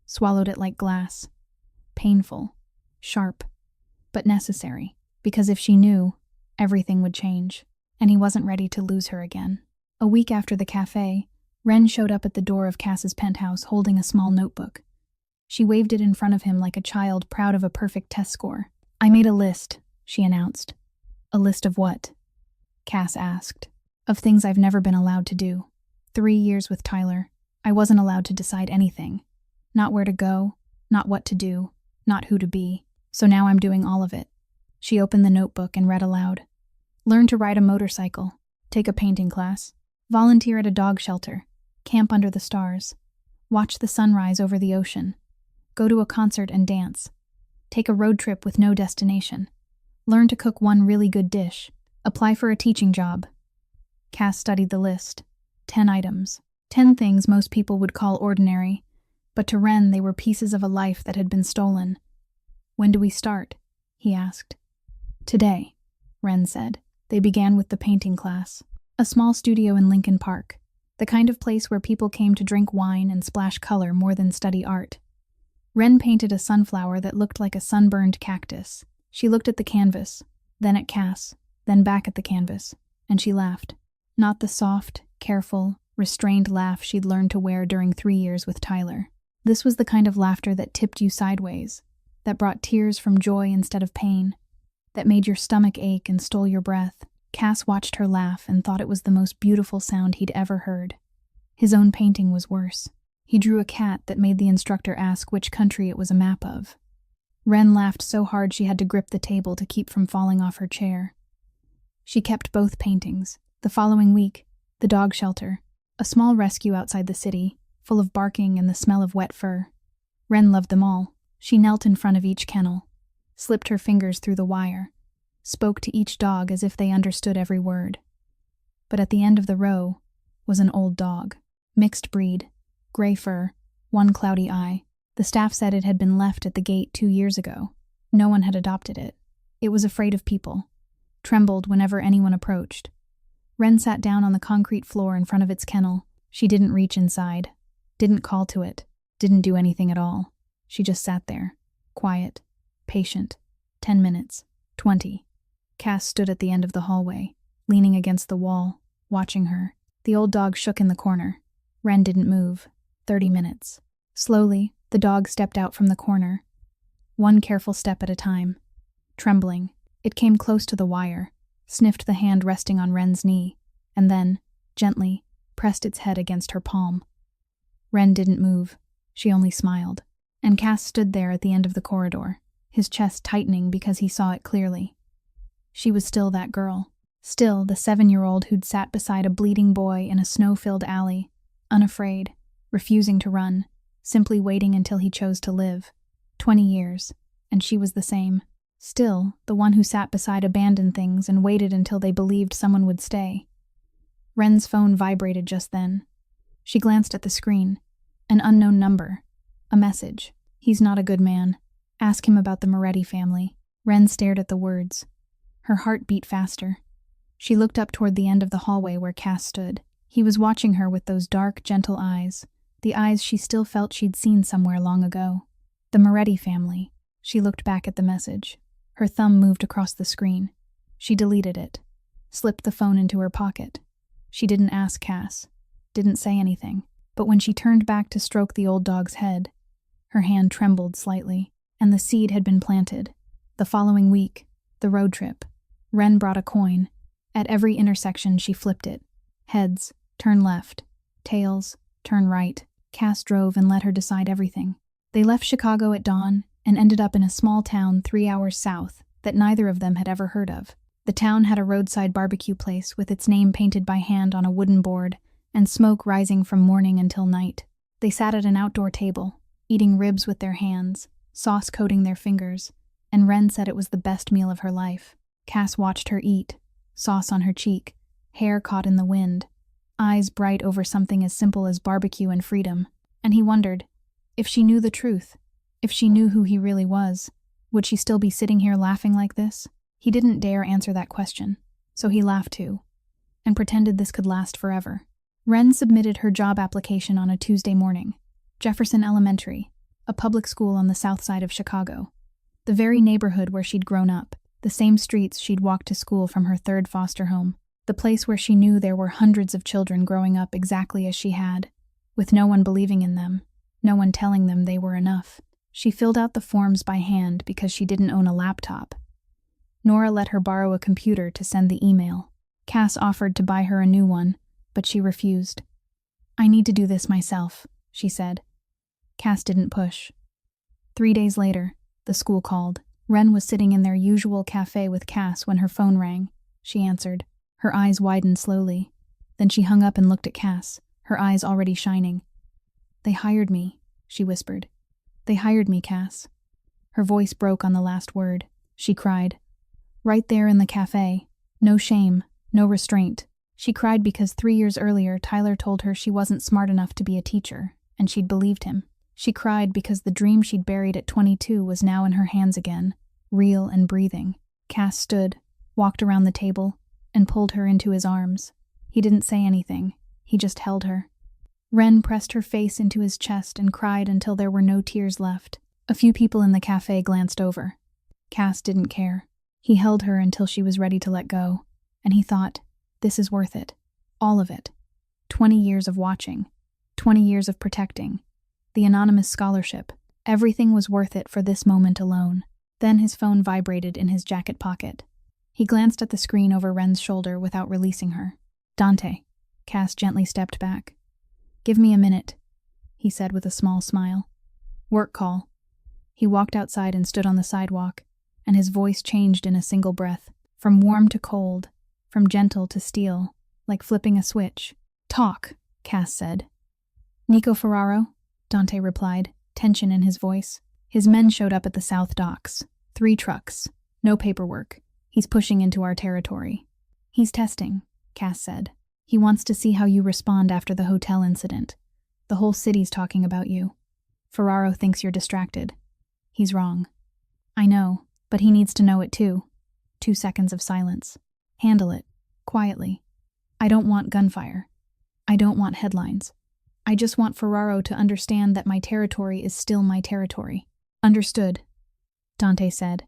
Swallowed it like glass. Painful. Sharp. But necessary. Because if she knew, everything would change, and he wasn't ready to lose her again. A week after the cafe, Wren showed up at the door of Cass's penthouse holding a small notebook. She waved it in front of him like a child proud of a perfect test score. "I made a list," she announced. "A list of what?" Cass asked. "Of things I've never been allowed to do. 3 years with Tyler, I wasn't allowed to decide anything. Not where to go, not what to do, not who to be. So now I'm doing all of it." She opened the notebook and read aloud. "Learn to ride a motorcycle, take a painting class, volunteer at a dog shelter, camp under the stars, watch the sunrise over the ocean, go to a concert and dance, Take a road trip with no destination. Learn to cook one really good dish. Apply for a teaching job. Cass studied the list. 10 items. 10 things most people would call ordinary, but to Wren they were pieces of a life that had been stolen. "When do we start?" he asked. "Today," Wren said. They began with the painting class. A small studio in Lincoln Park. The kind of place where people came to drink wine and splash color more than study art. Wren painted a sunflower that looked like a sunburned cactus. She looked at the canvas, then at Cass, then back at the canvas, and she laughed. Not the soft, careful, restrained laugh she'd learned to wear during 3 years with Tyler. This was the kind of laughter that tipped you sideways, that brought tears from joy instead of pain, that made your stomach ache and stole your breath. Cass watched her laugh and thought it was the most beautiful sound he'd ever heard. His own painting was worse. He drew a cat that made the instructor ask which country it was a map of. Wren laughed so hard she had to grip the table to keep from falling off her chair. She kept both paintings. The following week, the dog shelter, a small rescue outside the city, full of barking and the smell of wet fur. Wren loved them all. She knelt in front of each kennel, slipped her fingers through the wire, spoke to each dog as if they understood every word. But at the end of the row was an old dog, mixed breed, gray fur, one cloudy eye. The staff said it had been left at the gate 2 years ago. No one had adopted it. It was afraid of people, trembled whenever anyone approached. Wren sat down on the concrete floor in front of its kennel. She didn't reach inside, didn't call to it, didn't do anything at all. She just sat there, quiet, patient. 10 minutes, 20. Cass stood at the end of the hallway, leaning against the wall, watching her. The old dog shook in the corner. Wren didn't move. 30 minutes. Slowly, the dog stepped out from the corner, one careful step at a time. Trembling, it came close to the wire, sniffed the hand resting on Wren's knee, and then, gently, pressed its head against her palm. Wren didn't move. She only smiled. And Cass stood there at the end of the corridor, his chest tightening because he saw it clearly. She was still that girl. Still the 7-year-old who'd sat beside a bleeding boy in a snow-filled alley, unafraid, refusing to run, simply waiting until he chose to live. 20 years, and she was the same. Still, the one who sat beside abandoned things and waited until they believed someone would stay. Wren's phone vibrated just then. She glanced at the screen. An unknown number. A message. "He's not a good man. Ask him about the Meridian family." Wren stared at the words. Her heart beat faster. She looked up toward the end of the hallway where Cass stood. He was watching her with those dark, gentle eyes, the eyes she still felt she'd seen somewhere long ago. The Meridian family. She looked back at the message. Her thumb moved across the screen. She deleted it, slipped the phone into her pocket. She didn't ask Cass, didn't say anything, but when she turned back to stroke the old dog's head, her hand trembled slightly, and the seed had been planted. The following week, the road trip. Wren brought a coin. At every intersection she flipped it. Heads, turn left. Tails, turn right. Cass drove and let her decide everything. They left Chicago at dawn and ended up in a small town 3 hours south that neither of them had ever heard of. The town had a roadside barbecue place with its name painted by hand on a wooden board and smoke rising from morning until night. They sat at an outdoor table, eating ribs with their hands, sauce coating their fingers, and Wren said it was the best meal of her life. Cass watched her eat, sauce on her cheek, hair caught in the wind, eyes bright over something as simple as barbecue and freedom, and he wondered, if she knew the truth, if she knew who he really was, would she still be sitting here laughing like this? He didn't dare answer that question, so he laughed too, and pretended this could last forever. Wren submitted her job application on a Tuesday morning. Jefferson Elementary, a public school on the south side of Chicago. The very neighborhood where she'd grown up, the same streets she'd walked to school from her third foster home, the place where she knew there were hundreds of children growing up exactly as she had, with no one believing in them, no one telling them they were enough. She filled out the forms by hand because she didn't own a laptop. Nora let her borrow a computer to send the email. Cass offered to buy her a new one, but she refused. "I need to do this myself," she said. Cass didn't push. 3 days later, the school called. Wren was sitting in their usual cafe with Cass when her phone rang. She answered. Her eyes widened slowly. Then she hung up and looked at Cass, her eyes already shining. "They hired me," she whispered. "They hired me, Cass." Her voice broke on the last word. She cried. Right there in the cafe. No shame, no restraint. She cried because 3 years earlier Tyler told her she wasn't smart enough to be a teacher, and she'd believed him. She cried because the dream she'd buried at 22 was now in her hands again, real and breathing. Cass stood, walked around the table, and pulled her into his arms. He didn't say anything. He just held her. Wren pressed her face into his chest and cried until there were no tears left. A few people in the cafe glanced over. Cass didn't care. He held her until she was ready to let go, and he thought, this is worth it. All of it. 20 years of watching. 20 years of protecting. The anonymous scholarship. Everything was worth it for this moment alone. Then his phone vibrated in his jacket pocket. He glanced at the screen over Wren's shoulder without releasing her. Dante. Cass gently stepped back. Give me a minute, he said with a small smile. Work call. He walked outside and stood on the sidewalk, and his voice changed in a single breath, from warm to cold, from gentle to steel, like flipping a switch. Talk, Cass said. Nico Ferraro, Dante replied, tension in his voice. His men showed up at the South Docks. 3 trucks. No paperwork. He's pushing into our territory. He's testing, Cass said. He wants to see how you respond after the hotel incident. The whole city's talking about you. Ferraro thinks you're distracted. He's wrong. I know, but he needs to know it too. 2 seconds of silence. Handle it. Quietly. I don't want gunfire. I don't want headlines. I just want Ferraro to understand that my territory is still my territory. Understood, Dante said.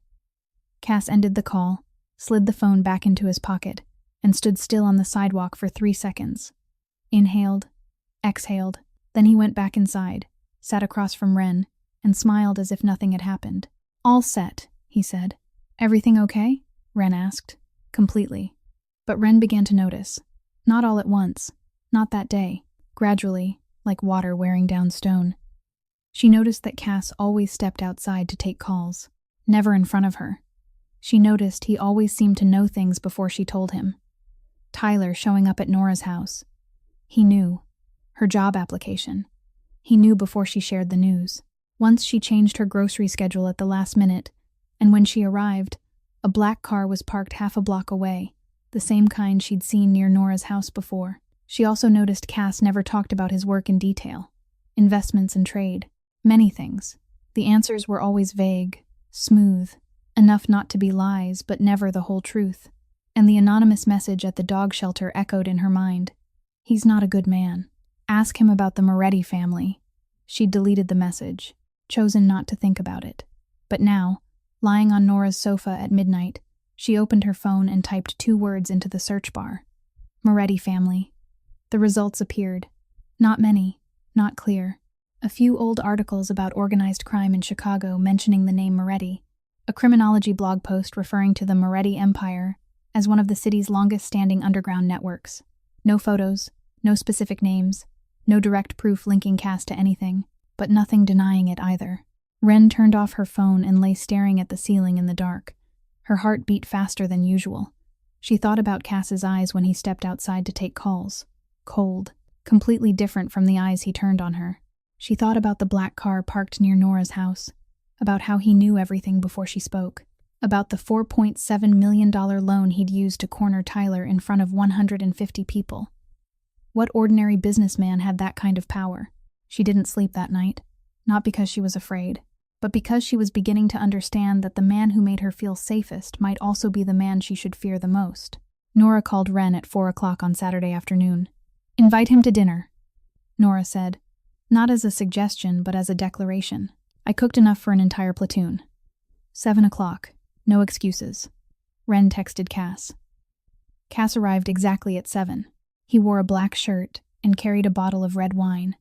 Cass ended the call, slid the phone back into his pocket, and stood still on the sidewalk for 3 seconds. Inhaled, exhaled, then he went back inside, sat across from Wren, and smiled as if nothing had happened. All set, he said. Everything okay? Wren asked. Completely. But Wren began to notice. Not all at once. Not that day. Gradually, like water wearing down stone. She noticed that Cass always stepped outside to take calls. Never in front of her. She noticed he always seemed to know things before she told him. Tyler showing up at Nora's house. He knew. Her job application. He knew before she shared the news. Once she changed her grocery schedule at the last minute, and when she arrived, a black car was parked half a block away, the same kind she'd seen near Nora's house before. She also noticed Cass never talked about his work in detail. Investments and trade. Many things. The answers were always vague, smooth, enough not to be lies, but never the whole truth. And the anonymous message at the dog shelter echoed in her mind. He's not a good man. Ask him about the Meridian family. She'd deleted the message, chosen not to think about it. But now, lying on Nora's sofa at midnight, she opened her phone and typed 2 words into the search bar. Meridian family. The results appeared. Not many, not clear. A few old articles about organized crime in Chicago mentioning the name Meridian. A criminology blog post referring to the Meridian Empire as one of the city's longest-standing underground networks. No photos, no specific names, no direct proof linking Cass to anything, but nothing denying it either. Wren turned off her phone and lay staring at the ceiling in the dark. Her heart beat faster than usual. She thought about Cass's eyes when he stepped outside to take calls. Cold, completely different from the eyes he turned on her. She thought about the black car parked near Nora's house, about how he knew everything before she spoke, about the $4.7 million loan he'd used to corner Tyler in front of 150 people. What ordinary businessman had that kind of power? She didn't sleep that night, not because she was afraid, but because she was beginning to understand that the man who made her feel safest might also be the man she should fear the most. Nora called Wren at 4 o'clock on Saturday afternoon. Invite him to dinner, Nora said, not as a suggestion but as a declaration. I cooked enough for an entire platoon. 7 o'clock. No excuses. Wren texted Cass. Cass arrived exactly at 7. He wore a black shirt and carried a bottle of red wine.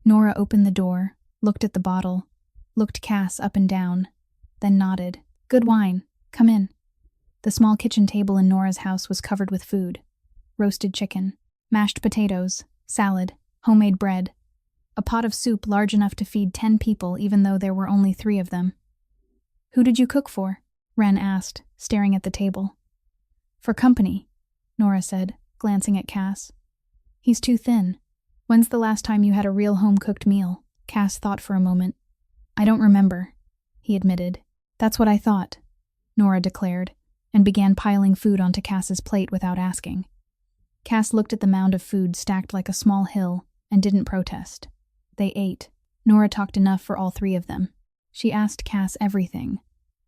Nora opened the door, looked at the bottle, looked Cass up and down, then nodded. Good wine. Come in. The small kitchen table in Nora's house was covered with food. Roasted chicken, mashed potatoes, salad, homemade bread. A pot of soup large enough to feed 10 people even though there were only 3 of them. Who did you cook for? Wren asked, staring at the table. For company, Nora said, glancing at Cass. He's too thin. When's the last time you had a real home-cooked meal? Cass thought for a moment. I don't remember, he admitted, That's what I thought, Nora declared, and began piling food onto Cass's plate without asking. Cass looked at the mound of food stacked like a small hill and didn't protest. They ate. Nora talked enough for all three of them. She asked Cass everything,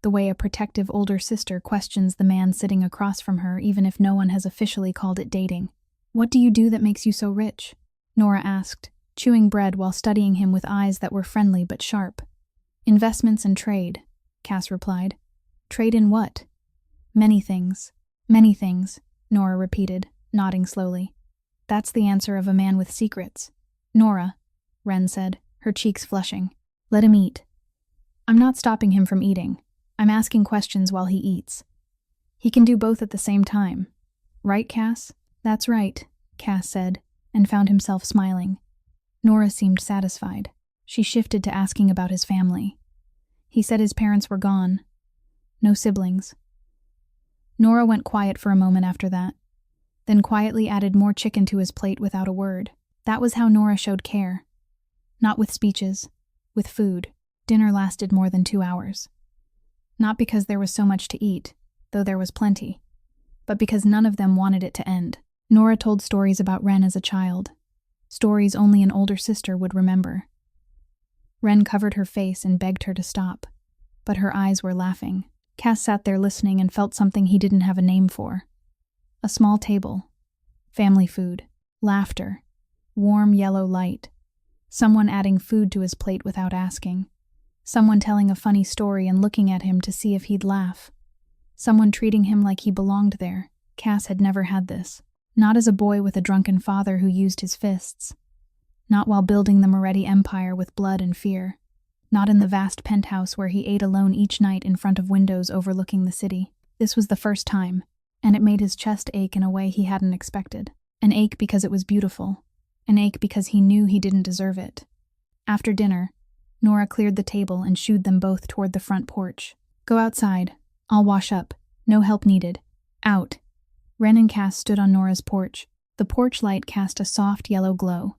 the way a protective older sister questions the man sitting across from her even if no one has officially called it dating. "What do you do that makes you so rich?" Nora asked, chewing bread while studying him with eyes that were friendly but sharp. "Investments and trade," Cass replied. "Trade in what?" "Many things. Many things," Nora repeated, nodding slowly. "That's the answer of a man with secrets." "Nora," Wren said, her cheeks flushing. "Let him eat." "I'm not stopping him from eating. I'm asking questions while he eats. He can do both at the same time. Right, Cass?" "That's right," Cass said, and found himself smiling. Nora seemed satisfied. She shifted to asking about his family. "He said his parents were gone. No siblings." Nora went quiet for a moment after that, then quietly added more chicken to his plate without a word. That was how Nora showed care. Not with speeches, with food. Dinner lasted more than 2 hours. Not because there was so much to eat, though there was plenty, but because none of them wanted it to end. Nora told stories about Wren as a child, stories only an older sister would remember. Wren covered her face and begged her to stop, but her eyes were laughing. Cass sat there listening and felt something he didn't have a name for. A small table, family food, laughter, warm yellow light, someone adding food to his plate without asking, someone telling a funny story and looking at him to see if he'd laugh, someone treating him like he belonged there. Cass had never had this. Not as a boy with a drunken father who used his fists. Not while building the Meridian Empire with blood and fear. Not in the vast penthouse where he ate alone each night in front of windows overlooking the city. This was the first time, and it made his chest ache in a way he hadn't expected. An ache because it was beautiful. An ache because he knew he didn't deserve it. After dinner, Nora cleared the table and shooed them both toward the front porch. "Go outside. I'll wash up. No help needed. Out." Wren and Cass stood on Nora's porch. The porch light cast a soft yellow glow.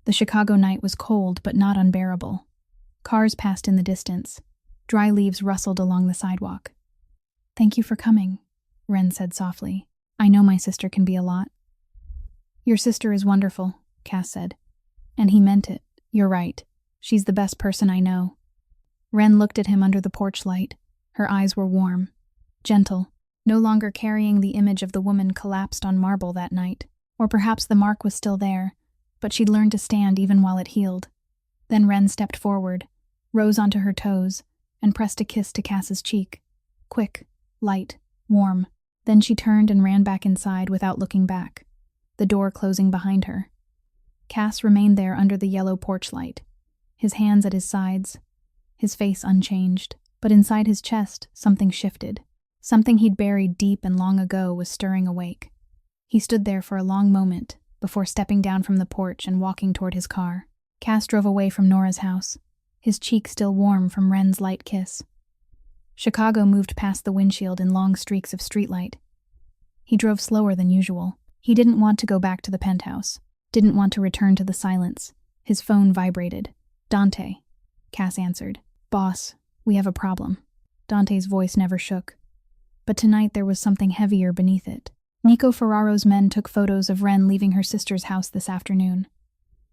The Chicago night was cold but not unbearable. Cars passed in the distance. Dry leaves rustled along the sidewalk. "Thank you for coming," Wren said softly. "I know my sister can be a lot." "Your sister is wonderful," Cass said. And he meant it. "You're right. She's the best person I know." Wren looked at him under the porch light. Her eyes were warm, gentle, no longer carrying the image of the woman collapsed on marble that night. Or perhaps the mark was still there, but she'd learned to stand even while it healed. Then Wren stepped forward, rose onto her toes, and pressed a kiss to Cass's cheek. Quick, light, warm. Then she turned and ran back inside without looking back, the door closing behind her. Cass remained there under the yellow porch light, his hands at his sides, his face unchanged. But inside his chest, something shifted. Something he'd buried deep and long ago was stirring awake. He stood there for a long moment, before stepping down from the porch and walking toward his car. Cass drove away from Nora's house, his cheek still warm from Wren's light kiss. Chicago moved past the windshield in long streaks of streetlight. He drove slower than usual. He didn't want to go back to the penthouse, didn't want to return to the silence. His phone vibrated. "Dante," Cass answered. "Boss, we have a problem." Dante's voice never shook. But tonight there was something heavier beneath it. Nico Ferraro's men took photos of Wren leaving her sister's house this afternoon.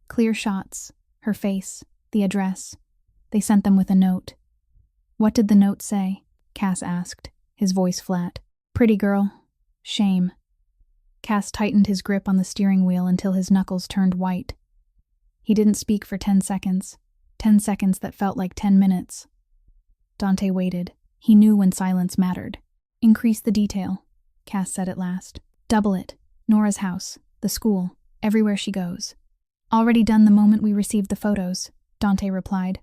Clear shots, her face, the address. They sent them with a note. "What did the note say?" Cass asked, his voice flat. "Pretty girl. Shame." Cass tightened his grip on the steering wheel until his knuckles turned white. He didn't speak for 10 seconds. 10 seconds that felt like 10 minutes. Dante waited. He knew when silence mattered. "Increase the detail," Cass said at last. "Double it. Nora's house, the school, everywhere she goes." "Already done the moment we received the photos," Dante replied.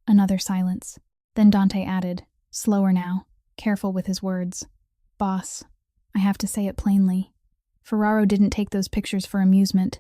Another silence. Then Dante added, slower now, careful with his words. "Boss, I have to say it plainly. Ferraro didn't take those pictures for amusement.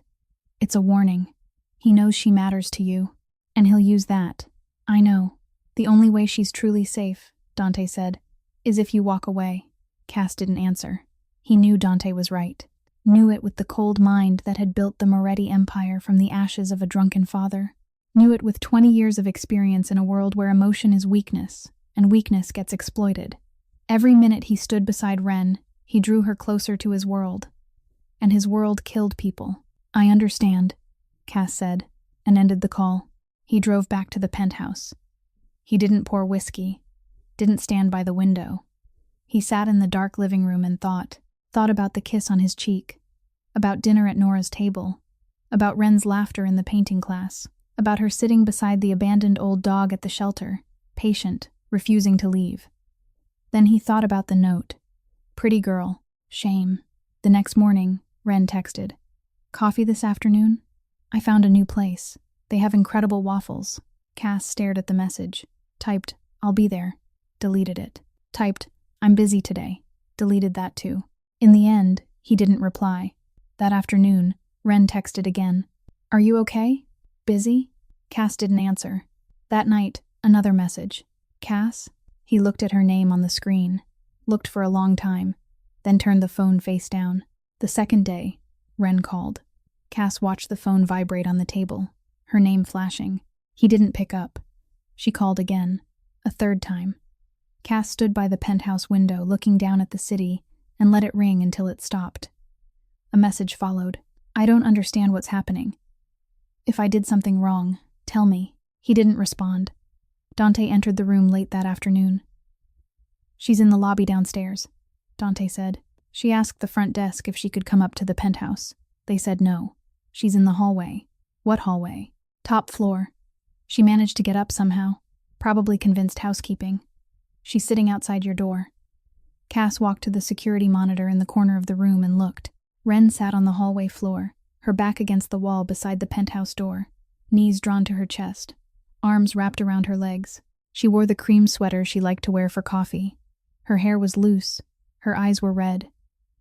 It's a warning. He knows she matters to you, and he'll use that. I know. The only way she's truly safe," Dante said, "is if you walk away." Cass didn't answer. He knew Dante was right. Knew it with the cold mind that had built the Meridian Empire from the ashes of a drunken father. Knew it with 20 years of experience in a world where emotion is weakness, and weakness gets exploited. Every minute he stood beside Wren, he drew her closer to his world. And his world killed people. "I understand," Cass said, and ended the call. He drove back to the penthouse. He didn't pour whiskey, didn't stand by the window. He sat in the dark living room and thought about the kiss on his cheek, about dinner at Nora's table, about Wren's laughter in the painting class, about her sitting beside the abandoned old dog at the shelter, patient, refusing to leave. Then he thought about the note. Pretty girl. Shame. The next morning, Wren texted, "Coffee this afternoon? I found a new place. They have incredible waffles." Cass stared at the message. Typed, "I'll be there." Deleted it. Typed, "I'm busy today." Deleted that too. In the end, he didn't reply. That afternoon, Wren texted again. "Are you okay? Busy?" Cass didn't answer. That night, another message. "Cass?" He looked at her name on the screen, looked for a long time, then turned the phone face down. The second day, Wren called. Cass watched the phone vibrate on the table, her name flashing. He didn't pick up. She called again, a third time. Cass stood by the penthouse window looking down at the city and let it ring until it stopped. A message followed. "I don't understand what's happening. If I did something wrong, tell me." He didn't respond. Dante entered the room late that afternoon. "She's in the lobby downstairs," Dante said. "She asked the front desk if she could come up to the penthouse. They said no. She's in the hallway." "What hallway?" "Top floor. She managed to get up somehow. Probably convinced housekeeping. She's sitting outside your door." Cass walked to the security monitor in the corner of the room and looked. Wren sat on the hallway floor, her back against the wall beside the penthouse door, knees drawn to her chest, arms wrapped around her legs. She wore the cream sweater she liked to wear for coffee. Her hair was loose. Her eyes were red.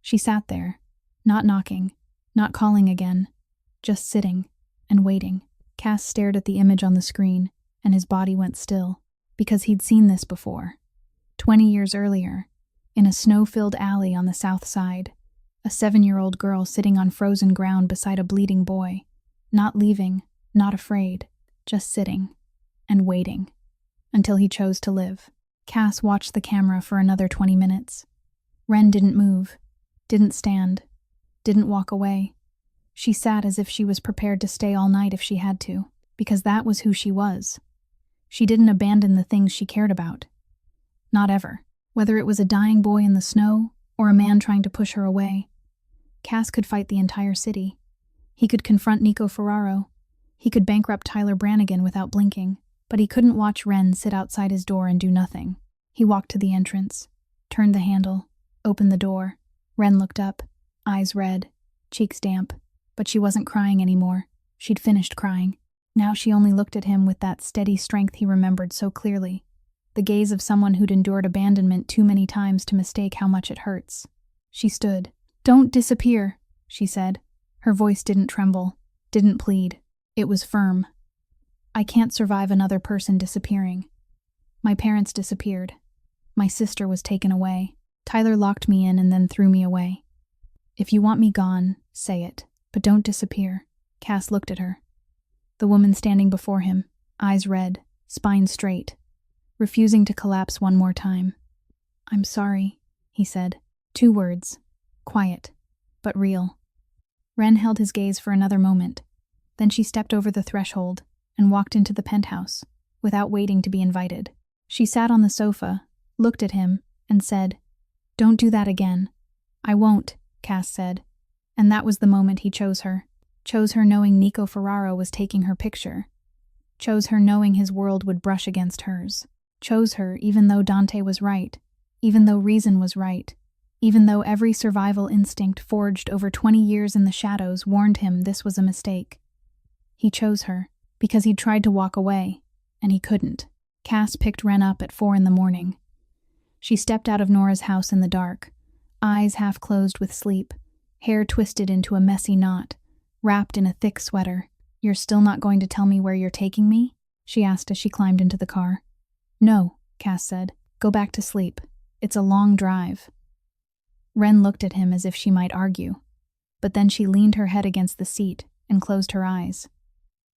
She sat there, not knocking, not calling again, just sitting and waiting. Cass stared at the image on the screen, and his body went still, because he'd seen this before. 20 years earlier, in a snow-filled alley on the south side, a 7-year-old girl sitting on frozen ground beside a bleeding boy, not leaving, not afraid, just sitting and waiting until he chose to live. Cass watched the camera for another 20 minutes. Wren didn't move, didn't stand, didn't walk away. She sat as if she was prepared to stay all night if she had to, because that was who she was. She didn't abandon the things she cared about. Not ever. Whether it was a dying boy in the snow or a man trying to push her away. Cass could fight the entire city. He could confront Nico Ferraro. He could bankrupt Tyler Brannigan without blinking, but he couldn't watch Wren sit outside his door and do nothing. He walked to the entrance, turned the handle, opened the door. Wren looked up, eyes red, cheeks damp, but she wasn't crying anymore. She'd finished crying. Now she only looked at him with that steady strength he remembered so clearly, the gaze of someone who'd endured abandonment too many times to mistake how much it hurts. She stood. "Don't disappear," she said. Her voice didn't tremble, didn't plead. It was firm. "I can't survive another person disappearing. My parents disappeared. My sister was taken away. Tyler locked me in and then threw me away. If you want me gone, say it, but don't disappear." Cass looked at her. The woman standing before him, eyes red, spine straight, refusing to collapse one more time. "I'm sorry," he said. 2 words. Quiet, but real. Wren held his gaze for another moment. Then she stepped over the threshold and walked into the penthouse, without waiting to be invited. She sat on the sofa, looked at him, and said, "Don't do that again." "I won't," Cass said. And that was the moment he chose her. Chose her knowing Nico Ferraro was taking her picture. Chose her knowing his world would brush against hers. Chose her even though Dante was right, even though reason was right, even though every survival instinct forged over 20 years in the shadows warned him this was a mistake. He chose her because he'd tried to walk away, and he couldn't. Cass picked Wren up at 4 a.m. She stepped out of Nora's house in the dark, eyes half closed with sleep, hair twisted into a messy knot, wrapped in a thick sweater. "You're still not going to tell me where you're taking me?" she asked as she climbed into the car. "No," Cass said. "Go back to sleep. It's a long drive." Wren looked at him as if she might argue, but then she leaned her head against the seat and closed her eyes.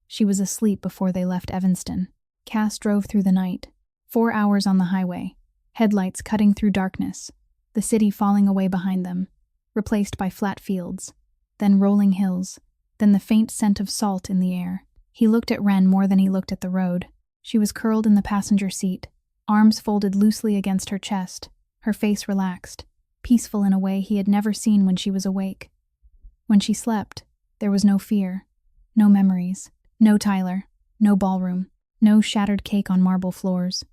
She was asleep before they left Evanston. Cass drove through the night, 4 hours on the highway, headlights cutting through darkness, the city falling away behind them, replaced by flat fields, then rolling hills, then the faint scent of salt in the air. He looked at Wren more than he looked at the road. She was curled in the passenger seat, arms folded loosely against her chest, her face relaxed, peaceful in a way he had never seen when she was awake. When she slept, there was no fear, no memories, no Tyler, no ballroom, no shattered cake on marble floors,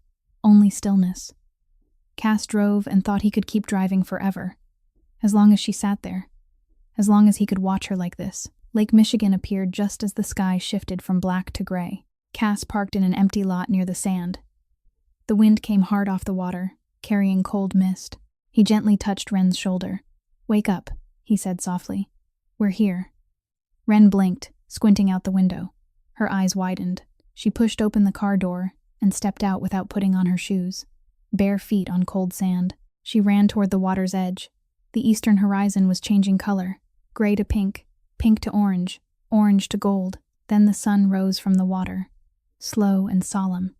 only stillness. Cass drove and thought he could keep driving forever, as long as she sat there, as long as he could watch her like this. Lake Michigan appeared just as the sky shifted from black to gray. Cass parked in an empty lot near the sand. The wind came hard off the water, carrying cold mist. He gently touched Wren's shoulder. "Wake up," he said softly. "We're here." Wren blinked, squinting out the window. Her eyes widened. She pushed open the car door and stepped out without putting on her shoes. Bare feet on cold sand. She ran toward the water's edge. The eastern horizon was changing color, gray to pink, pink to orange, orange to gold. Then the sun rose from the water, slow and solemn,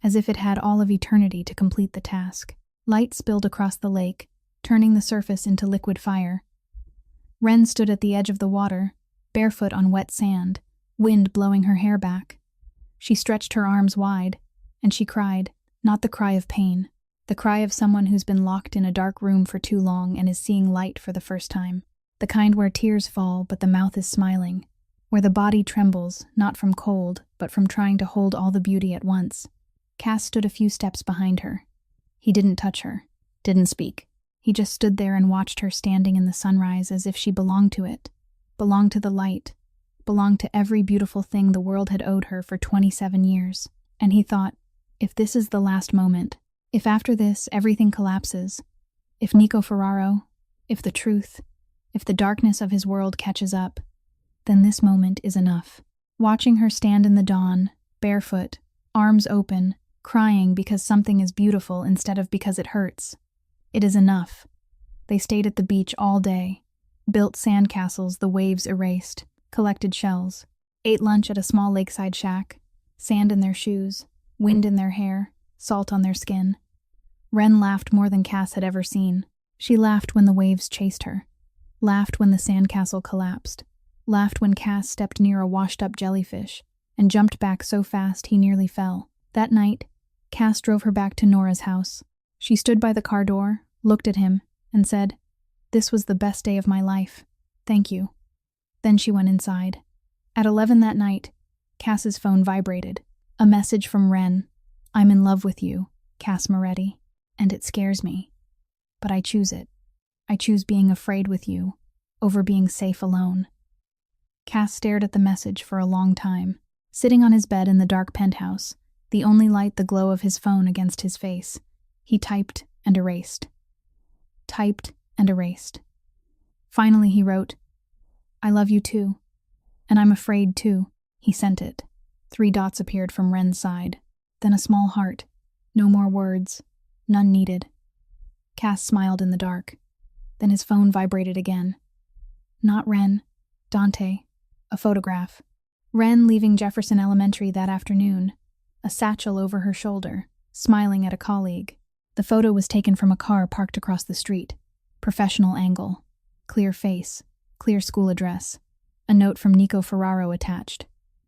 as if it had all of eternity to complete the task. Light spilled across the lake, turning the surface into liquid fire. Wren stood at the edge of the water, barefoot on wet sand, wind blowing her hair back. She stretched her arms wide, and she cried, not the cry of pain, the cry of someone who's been locked in a dark room for too long and is seeing light for the first time. The kind where tears fall but the mouth is smiling, where the body trembles, not from cold, but from trying to hold all the beauty at once. Cass stood a few steps behind her. He didn't touch her, didn't speak. He just stood there and watched her standing in the sunrise as if she belonged to it, belonged to the light, belonged to every beautiful thing the world had owed her for 27 years. And he thought, if this is the last moment, if after this everything collapses, if Nico Ferraro, if the truth, if the darkness of his world catches up, then this moment is enough. Watching her stand in the dawn, barefoot, arms open, crying because something is beautiful instead of because it hurts. It is enough. They stayed at the beach all day, built sandcastles the waves erased, collected shells, ate lunch at a small lakeside shack, sand in their shoes, wind in their hair, salt on their skin. Wren laughed more than Cass had ever seen. She laughed when the waves chased her, laughed when the sandcastle collapsed, laughed when Cass stepped near a washed-up jellyfish and jumped back so fast he nearly fell. That night, Cass drove her back to Nora's house. She stood by the car door, looked at him, and said, "This was the best day of my life. Thank you." Then she went inside. At 11 that night, Cass's phone vibrated. A message from Wren. "I'm in love with you, Cass Moretti, and it scares me. But I choose it. I choose being afraid with you, over being safe alone." Cass stared at the message for a long time, sitting on his bed in the dark penthouse, the only light the glow of his phone against his face. He typed and erased. Typed and erased. Finally he wrote, "I love you too. And I'm afraid too." He sent it. 3 dots appeared from Wren's side. Then a small heart. No more words. None needed. Cass smiled in the dark. Then his phone vibrated again. Not Wren. Dante. A photograph. Wren leaving Jefferson Elementary that afternoon, a satchel over her shoulder, smiling at a colleague. The photo was taken from a car parked across the street. Professional angle. Clear face. Clear school address. A note from Nico Ferraro attached.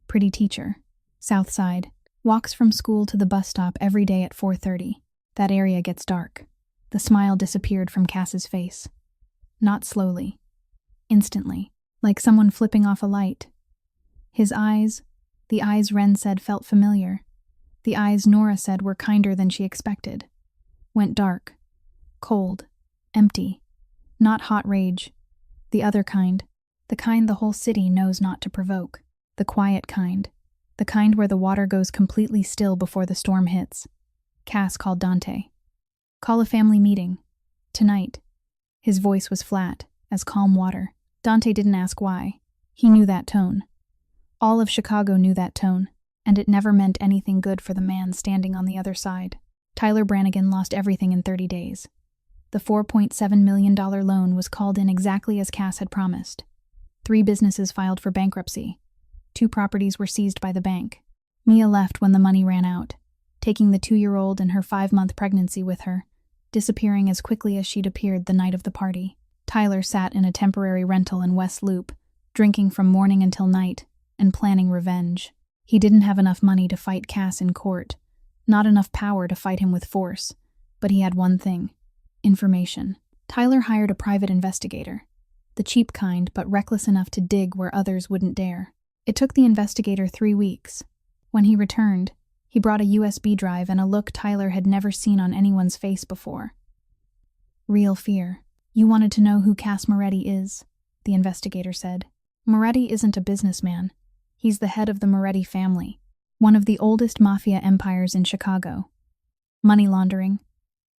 Pretty teacher. South Side. Walks from school to the bus stop every day at 4:30. That area gets dark. The smile disappeared from Cass's face. Not slowly. Instantly. Like someone flipping off a light. His eyes, the eyes Wren said felt familiar. The eyes Nora said were kinder than she expected. Went dark. Cold. Empty. Not hot rage. The other kind. The kind the whole city knows not to provoke. The quiet kind. The kind where the water goes completely still before the storm hits. Cass called Dante. "Call a family meeting. Tonight." His voice was flat, as calm water. Dante didn't ask why. He knew that tone. All of Chicago knew that tone, and it never meant anything good for the man standing on the other side. Tyler Brannigan lost everything in 30 days. The $4.7 million loan was called in exactly as Cass had promised. 3 businesses filed for bankruptcy. 2 properties were seized by the bank. Mia left when the money ran out. taking the 2-year-old and her 5-month pregnancy with her, disappearing as quickly as she'd appeared the night of the party. Tyler sat in a temporary rental in West Loop, drinking from morning until night, and planning revenge. He didn't have enough money to fight Cass in court, not enough power to fight him with force, but he had one thing: information. Tyler hired a private investigator, the cheap kind but reckless enough to dig where others wouldn't dare. It took the investigator 3 weeks. When he returned, he brought a USB drive and a look Tyler had never seen on anyone's face before. Real fear. "You wanted to know who Cass Moretti is," the investigator said. "Moretti isn't a businessman. He's the head of the Moretti family, one of the oldest mafia empires in Chicago. Money laundering,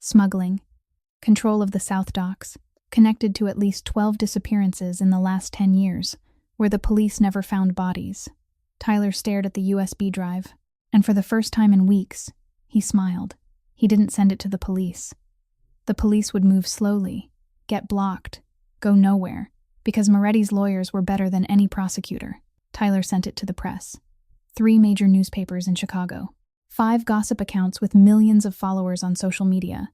smuggling, control of the South Docks, connected to at least 12 disappearances in the last 10 years, where the police never found bodies." Tyler stared at the USB drive, and for the first time in weeks, he smiled. He didn't send it to the police. The police would move slowly, get blocked, go nowhere, because Moretti's lawyers were better than any prosecutor. Tyler sent it to the press. 3 major newspapers in Chicago. 5 gossip accounts with millions of followers on social media.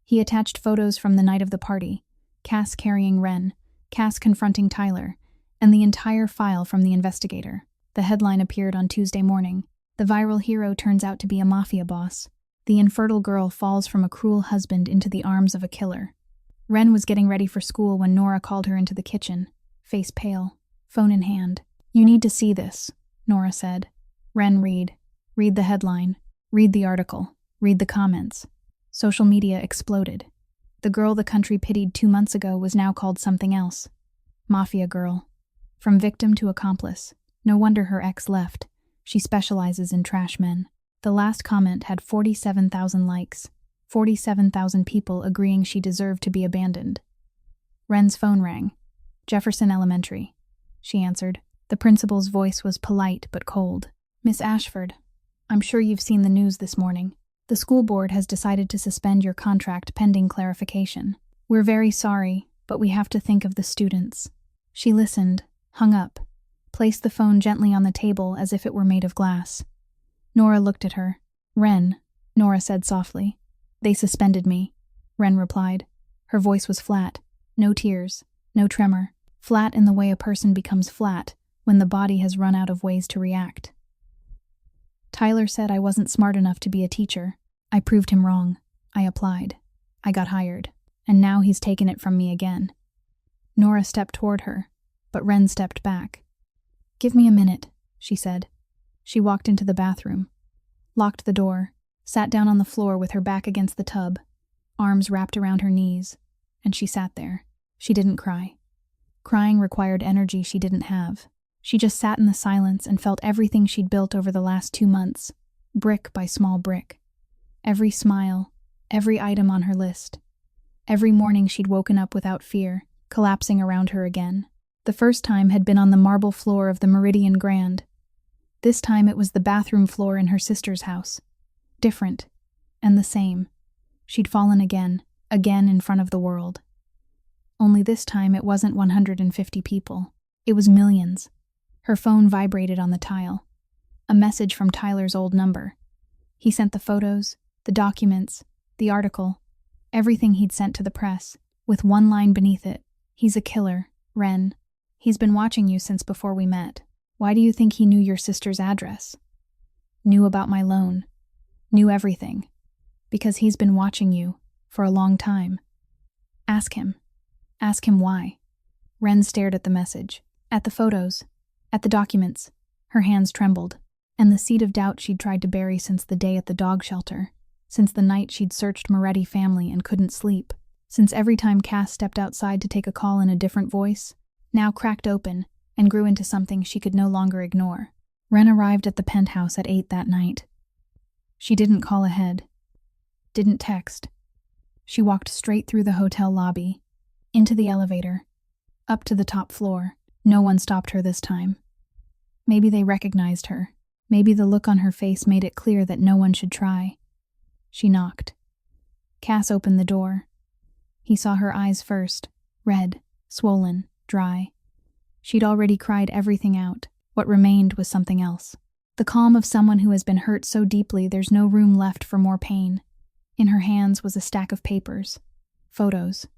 He attached photos from the night of the party, Cass carrying Wren, Cass confronting Tyler, and the entire file from the investigator. The headline appeared on Tuesday morning: "The viral hero turns out to be a mafia boss. The infertile girl falls from a cruel husband into the arms of a killer." Wren was getting ready for school when Nora called her into the kitchen, face pale, phone in hand. "You need to see this," Nora said. "Wren, read. Read the headline. Read the article. Read the comments." Social media exploded. The girl the country pitied 2 months ago was now called something else. Mafia girl. From victim to accomplice. No wonder her ex left. She specializes in trash men. The last comment had 47,000 likes. 47,000 people agreeing she deserved to be abandoned. Wren's phone rang. "Jefferson Elementary," she answered. The principal's voice was polite but cold. "Miss Ashford, I'm sure you've seen the news this morning. The school board has decided to suspend your contract pending clarification. We're very sorry, but we have to think of the students." She listened, hung up, placed the phone gently on the table as if it were made of glass. Nora looked at her. "Wren," Nora said softly. "They suspended me," Wren replied. Her voice was flat. No tears, no tremor. Flat in the way a person becomes flat when the body has run out of ways to react. "Tyler said I wasn't smart enough to be a teacher. I proved him wrong. I applied. I got hired. And now he's taken it from me again." Nora stepped toward her, but Wren stepped back. "Give me a minute," she said. She walked into the bathroom, locked the door, sat down on the floor with her back against the tub, arms wrapped around her knees, and she sat there. She didn't cry. Crying required energy she didn't have. She just sat in the silence and felt everything she'd built over the last 2 months, brick by small brick. Every smile, every item on her list. Every morning she'd woken up without fear, collapsing around her again. The first time had been on the marble floor of the Meridian Grand. This time it was the bathroom floor in her sister's house. Different, and the same. She'd fallen again in front of the world. Only this time it wasn't 150 people. It was millions. Her phone vibrated on the tile. A message from Tyler's old number. He sent the photos, the documents, the article, everything he'd sent to the press, with one line beneath it: "He's a killer, Wren. He's been watching you since before we met. Why do you think he knew your sister's address? Knew about my loan. Knew everything. Because he's been watching you for a long time. Ask him. Ask him why." Wren stared at the message, at the photos, at the documents. Her hands trembled, and the seed of doubt she'd tried to bury since the day at the dog shelter, since the night she'd searched Moretti family and couldn't sleep, since every time Cass stepped outside to take a call in a different voice, now cracked open and grew into something she could no longer ignore. Wren arrived at the penthouse at 8 that night. She didn't call ahead, didn't text. She walked straight through the hotel lobby, into the elevator, up to the top floor. No one stopped her this time. Maybe they recognized her. Maybe the look on her face made it clear that no one should try. She knocked. Cass opened the door. He saw her eyes first, red, swollen, dry. She'd already cried everything out. What remained was something else. The calm of someone who has been hurt so deeply there's no room left for more pain. In her hands was a stack of papers. Photos.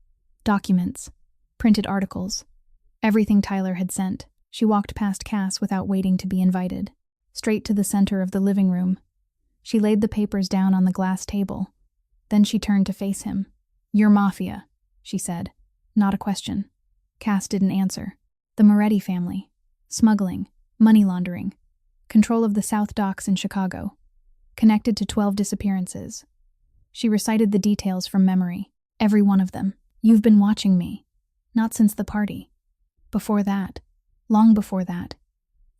Documents. Printed articles. Everything Tyler had sent. She walked past Cass without waiting to be invited. Straight to the center of the living room. She laid the papers down on the glass table. Then she turned to face him. "You're Mafia," she said. Not a question. Cass didn't answer. The Meridian family. Smuggling. Money laundering. Control of the South Docks in Chicago. Connected to 12 disappearances. She recited the details from memory. Every one of them. "You've been watching me. Not since the party. Before that. Long before that.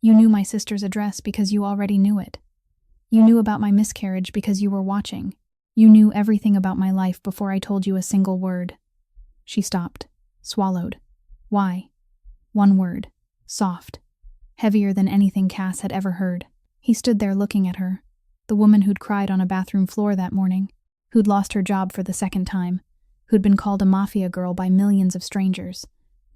You knew my sister's address because you already knew it. You knew about my miscarriage because you were watching. You knew everything about my life before I told you a single word." She stopped. Swallowed. Why? One word. Soft. Heavier than anything Cass had ever heard. He stood there looking at her. The woman who'd cried on a bathroom floor that morning. Who'd lost her job for the second time. Who'd been called a mafia girl by millions of strangers.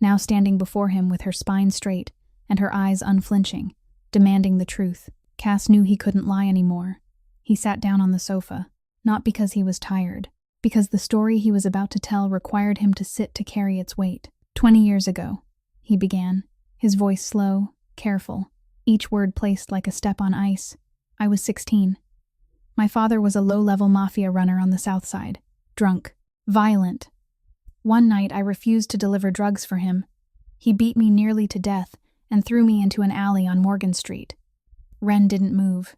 Now standing before him with her spine straight and her eyes unflinching, demanding the truth. Cass knew he couldn't lie anymore. He sat down on the sofa, not because he was tired, because the story he was about to tell required him to sit to carry its weight. 20 years ago, he began, his voice slow, careful, each word placed like a step on ice. I was 16. My father was a low-level mafia runner on the South Side, drunk, violent. One night I refused to deliver drugs for him. He beat me nearly to death and threw me into an alley on Morgan Street. Wren didn't move,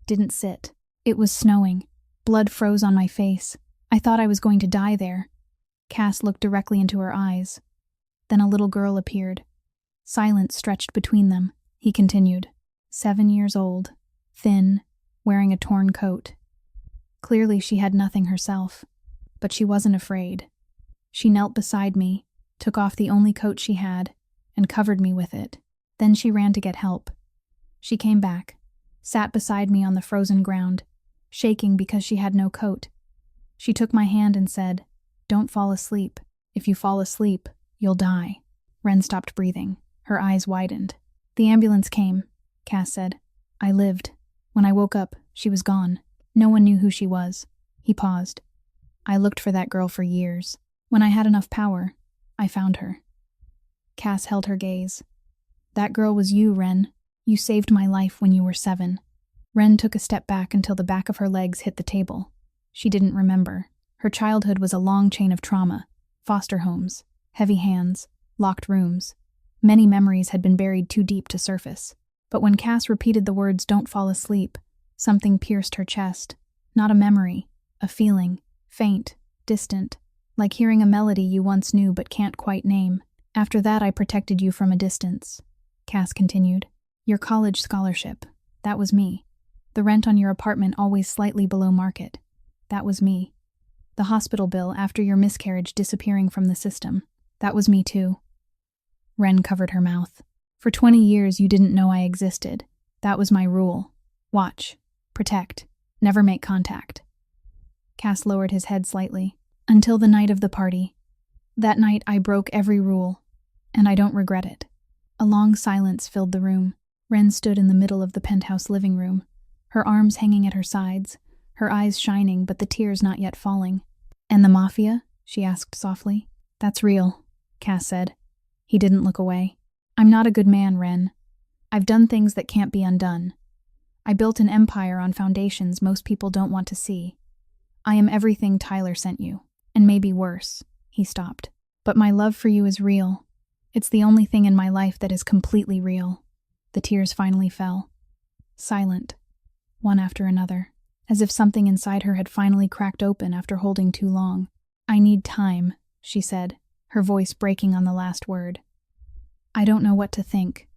didn't sit. It was snowing. Blood froze on my face. I thought I was going to die there. Cass looked directly into her eyes. Then a little girl appeared. Silence stretched between them. He continued. 7 years old, thin, wearing a torn coat. Clearly she had nothing herself, but she wasn't afraid. She knelt beside me, took off the only coat she had, and covered me with it. Then she ran to get help. She came back, sat beside me on the frozen ground, shaking because she had no coat. She took my hand and said, "Don't fall asleep. If you fall asleep, you'll die." Wren stopped breathing. Her eyes widened. "The ambulance came," Cass said. "I lived. When I woke up, she was gone. No one knew who she was." He paused. "I looked for that girl for years. When I had enough power, I found her." Cass held her gaze. "That girl was you, Wren. You saved my life when you were 7. Wren took a step back until the back of her legs hit the table. She didn't remember. Her childhood was a long chain of trauma. Foster homes, heavy hands, locked rooms. Many memories had been buried too deep to surface. But when Cass repeated the words, "Don't fall asleep," something pierced her chest. Not a memory, a feeling, faint, distant, like hearing a melody you once knew but can't quite name. "After that I protected you from a distance," Cass continued. "Your college scholarship, that was me. The rent on your apartment always slightly below market, that was me. The hospital bill after your miscarriage disappearing from the system, that was me too." Wren covered her mouth. "For 20 years you didn't know I existed. That was my rule. Watch, protect, never make contact." Cass lowered his head slightly. "Until the night of the party. That night I broke every rule, and I don't regret it." A long silence filled the room. Wren stood in the middle of the penthouse living room, her arms hanging at her sides, her eyes shining but the tears not yet falling. "And the Mafia?" she asked softly. "That's real," Cass said. He didn't look away. "I'm not a good man, Wren. I've done things that can't be undone. I built an empire on foundations most people don't want to see. I am everything Tyler sent you, and maybe worse." He stopped. "But my love for you is real. It's the only thing in my life that is completely real." The tears finally fell. Silent, one after another, as if something inside her had finally cracked open after holding too long. "I need time," she said, her voice breaking on the last word. "I don't know what to think.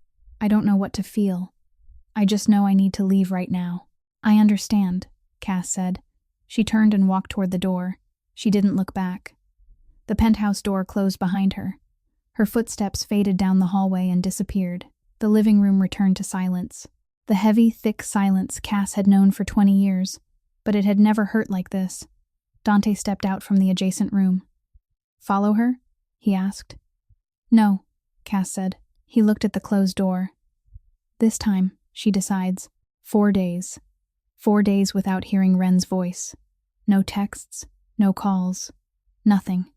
I don't know what to feel. I just know I need to leave right now." "I understand," Cass said. She turned and walked toward the door. She didn't look back. The penthouse door closed behind her. Her footsteps faded down the hallway and disappeared. The living room returned to silence. The heavy, thick silence Cass had known for 20 years, but it had never hurt like this. Dante stepped out from the adjacent room. "Follow her?" he asked. "No," Cass said. He looked at the closed door. "This time, she decides. 4 days. 4 days without hearing Wren's voice. No texts, no calls, nothing.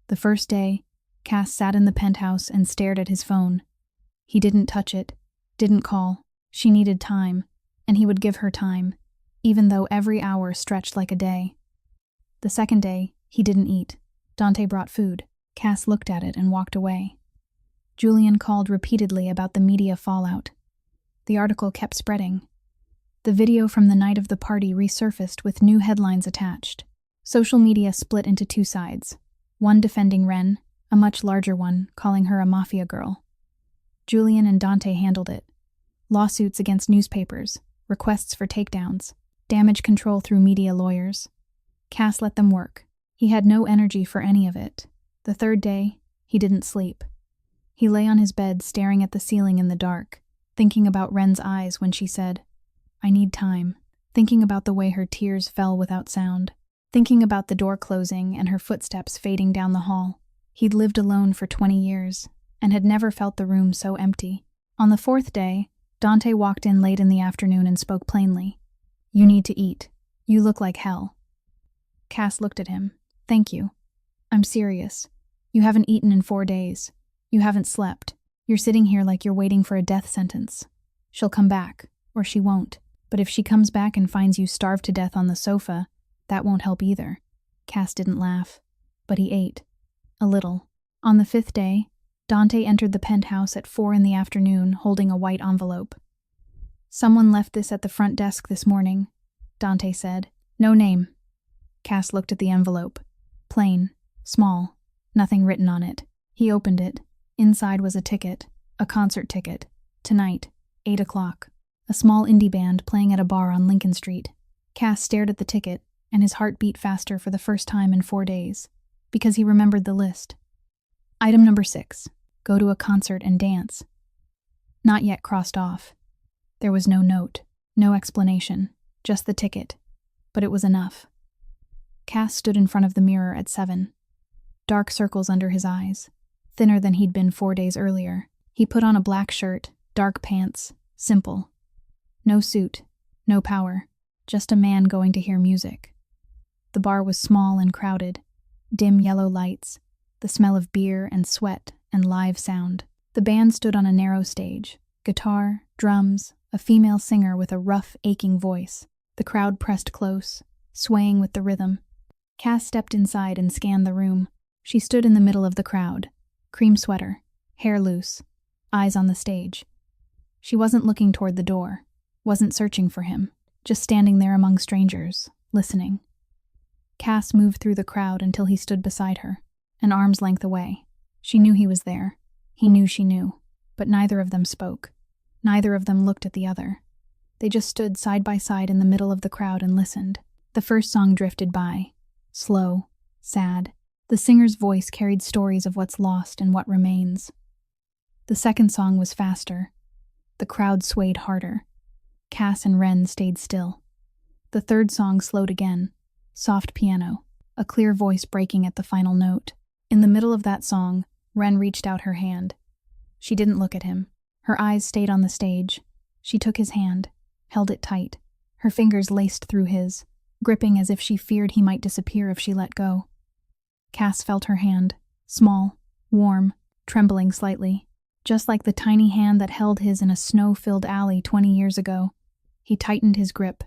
The first day, Cass sat in the penthouse and stared at his phone. He didn't touch it, didn't call. She needed time, and he would give her time, even though every hour stretched like a day. The second day, he didn't eat. Dante brought food. Cass looked at it and walked away. Julian called repeatedly about the media fallout. The article kept spreading. The video from the night of the party resurfaced with new headlines attached. Social media split into two sides, one defending Wren, a much larger one, calling her a Mafia girl. Julian and Dante handled it. Lawsuits against newspapers, requests for takedowns, damage control through media lawyers. Cass let them work. He had no energy for any of it. The third day, he didn't sleep. He lay on his bed staring at the ceiling in the dark, thinking about Wren's eyes when she said, "I need time," thinking about the way her tears fell without sound, thinking about the door closing and her footsteps fading down the hall. He'd lived alone for 20 years and had never felt the room so empty. On the fourth day, Dante walked in late in the afternoon and spoke plainly. "You need to eat. You look like hell." Cass looked at him. "Thank you. I'm serious. You haven't eaten in 4 days. You haven't slept. You're sitting here like you're waiting for a death sentence. She'll come back, or she won't. But if she comes back and finds you starved to death on the sofa, that won't help either." Cass didn't laugh, but he ate. A little. On the fifth day, Dante entered the penthouse at 4 in the afternoon, holding a white envelope. "Someone left this at the front desk this morning," Dante said. "No name." Cass looked at the envelope. Plain, small, nothing written on it. He opened it. Inside was a ticket, a concert ticket. Tonight, 8 o'clock. A small indie band playing at a bar on Lincoln Street. Cass stared at the ticket, and his heart beat faster for the first time in 4 days, because he remembered the list. Item number 6, go to a concert and dance. Not yet crossed off. There was no note, no explanation, just the ticket. But it was enough. Cass stood in front of the mirror at 7. Dark circles under his eyes, thinner than he'd been 4 days earlier. He put on a black shirt, dark pants, simple. No suit, no power, just a man going to hear music. The bar was small and crowded, dim yellow lights, the smell of beer and sweat and live sound. The band stood on a narrow stage, guitar, drums, a female singer with a rough, aching voice. The crowd pressed close, swaying with the rhythm. Cass stepped inside and scanned the room. She stood in the middle of the crowd, cream sweater, hair loose, eyes on the stage. She wasn't looking toward the door, wasn't searching for him, just standing there among strangers, listening. Cass moved through the crowd until he stood beside her, an arm's length away. She knew he was there. He knew she knew. But neither of them spoke. Neither of them looked at the other. They just stood side by side in the middle of the crowd and listened. The first song drifted by, slow, sad. The singer's voice carried stories of what's lost and what remains. The second song was faster. The crowd swayed harder. Cass and Wren stayed still. The third song slowed again, soft piano, a clear voice breaking at the final note. In the middle of that song, Wren reached out her hand. She didn't look at him. Her eyes stayed on the stage. She took his hand, held it tight, her fingers laced through his, gripping as if she feared he might disappear if she let go. Cass felt her hand, small, warm, trembling slightly, just like the tiny hand that held his in a snow-filled alley 20 years ago. He tightened his grip,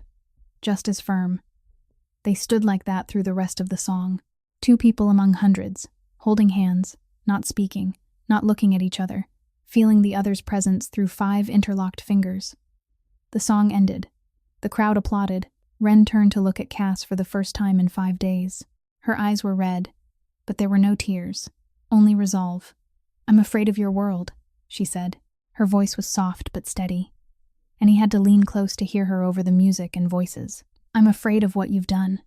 just as firm. They stood like that through the rest of the song, two people among hundreds, holding hands, not speaking, not looking at each other, feeling the other's presence through 5 interlocked fingers. The song ended. The crowd applauded. Wren turned to look at Cass for the first time in 5 days. Her eyes were red, but there were no tears, only resolve. "I'm afraid of your world," she said. Her voice was soft but steady, and he had to lean close to hear her over the music and voices. "I'm afraid of what you've done.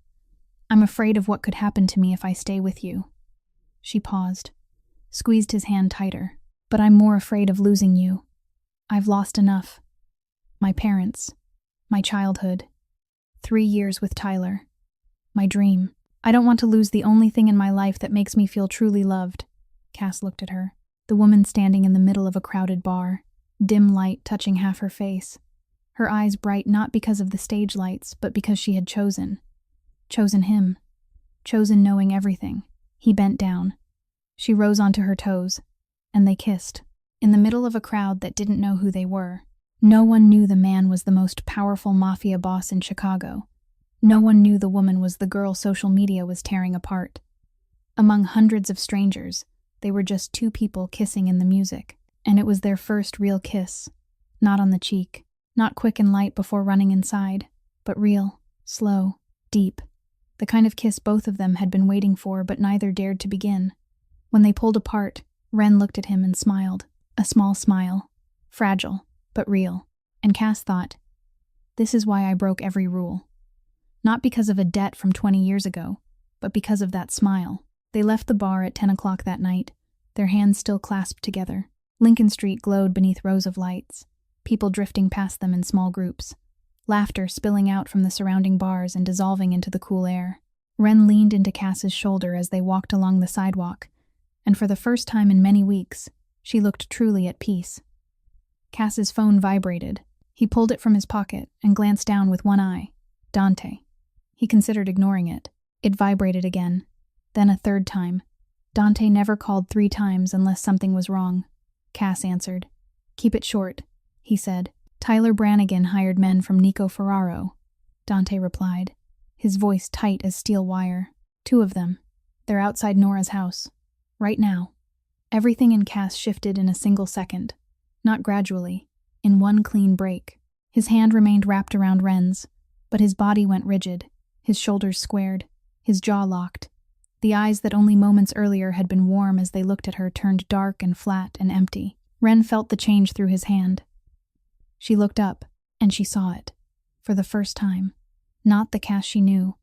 I'm afraid of what could happen to me if I stay with you." She paused, squeezed his hand tighter. "But I'm more afraid of losing you. I've lost enough. My parents, my childhood, 3 years with Tyler, my dream. I don't want to lose the only thing in my life that makes me feel truly loved." Cass looked at her, the woman standing in the middle of a crowded bar, dim light touching half her face. her eyes bright not because of the stage lights, but because she had chosen him, chosen knowing everything. He bent down. She rose onto her toes, and they kissed, in the middle of a crowd that didn't know who they were. No one knew the man was the most powerful mafia boss in Chicago. No one knew the woman was the girl social media was tearing apart. Among hundreds of strangers, they were just two people kissing in the music, and it was their first real kiss. Not on the cheek, not quick and light before running inside, but real, slow, deep. The kind of kiss both of them had been waiting for, but neither dared to begin. When they pulled apart, Wren looked at him and smiled. A small smile. Fragile, but real. And Cass thought, this is why I broke every rule. Not because of a debt from 20 years ago, but because of that smile. They left the bar at 10 o'clock that night, their hands still clasped together. Lincoln Street glowed beneath rows of lights, people drifting past them in small groups, laughter spilling out from the surrounding bars and dissolving into the cool air. Wren leaned into Cass's shoulder as they walked along the sidewalk, and for the first time in many weeks, she looked truly at peace. Cass's phone vibrated. He pulled it from his pocket and glanced down with one eye. Dante. He considered ignoring it. It vibrated again, then a third time. Dante never called 3 times unless something was wrong. Cass answered. Keep it short, he said. Tyler Brannigan hired men from Nico Ferraro, Dante replied, his voice tight as steel wire. 2 of them. They're outside Nora's house. Right now. Everything in Cass shifted in a single second. Not gradually, in one clean break. His hand remained wrapped around Wren's, but his body went rigid, his shoulders squared, his jaw locked. The eyes that only moments earlier had been warm as they looked at her turned dark and flat and empty. Wren felt the change through his hand. She looked up, and she saw it. For the first time. Not the Cass she knew.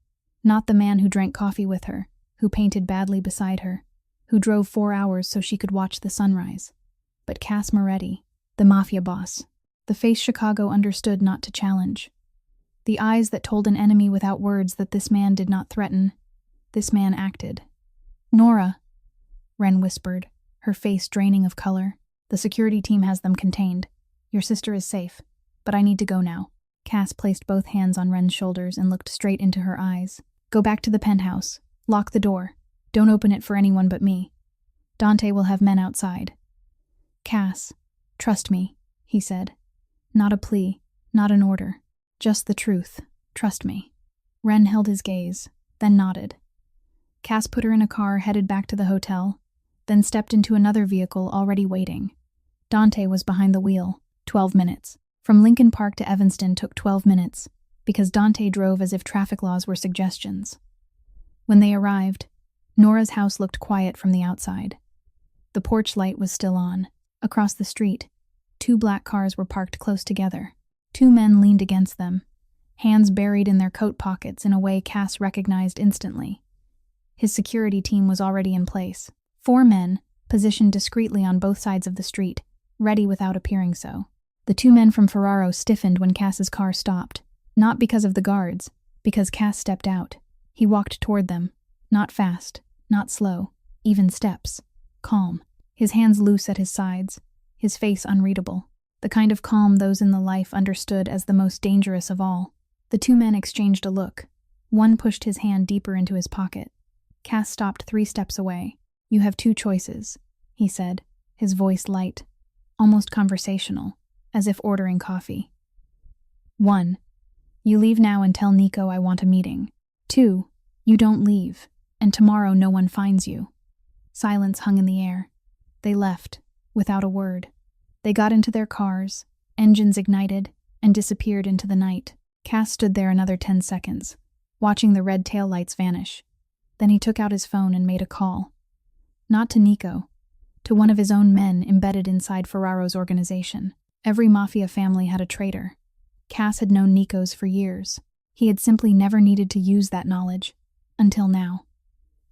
Not the man who drank coffee with her, who painted badly beside her, who drove 4 hours so she could watch the sunrise. But Cass Moretti, the mafia boss. The face Chicago understood not to challenge. The eyes that told an enemy without words that this man did not threaten. This man acted. Nora, Wren whispered, her face draining of color. The security team has them contained. Your sister is safe, but I need to go now. Cass placed both hands on Wren's shoulders and looked straight into her eyes. Go back to the penthouse. Lock the door. Don't open it for anyone but me. Dante will have men outside. Cass, trust me, he said. Not a plea, not an order. Just the truth. Trust me. Wren held his gaze, then nodded. Cass put her in a car headed back to the hotel, then stepped into another vehicle already waiting. Dante was behind the wheel. 12 minutes. From Lincoln Park to Evanston took 12 minutes, because Dante drove as if traffic laws were suggestions. When they arrived, Nora's house looked quiet from the outside. The porch light was still on. Across the street, 2 black cars were parked close together. 2 men leaned against them, hands buried in their coat pockets in a way Cass recognized instantly. His security team was already in place. 4 men, positioned discreetly on both sides of the street, ready without appearing so. The 2 men from Ferraro stiffened when Cass's car stopped, not because of the guards, because Cass stepped out. He walked toward them, not fast, not slow, even steps, calm, his hands loose at his sides, his face unreadable. The kind of calm those in the life understood as the most dangerous of all. The 2 men exchanged a look. One pushed his hand deeper into his pocket. Cass stopped 3 steps away. You have 2 choices, he said, his voice light, almost conversational, as if ordering coffee. 1. You leave now and tell Nico I want a meeting. 2. You don't leave, and tomorrow no one finds you. Silence hung in the air. They left, without a word. They got into their cars, engines ignited, and disappeared into the night. Cass stood there another 10 seconds, watching the red taillights vanish. Then he took out his phone and made a call. Not to Nico, to one of his own men embedded inside Ferraro's organization. Every mafia family had a traitor. Cass had known Nico's for years. He had simply never needed to use that knowledge. Until now.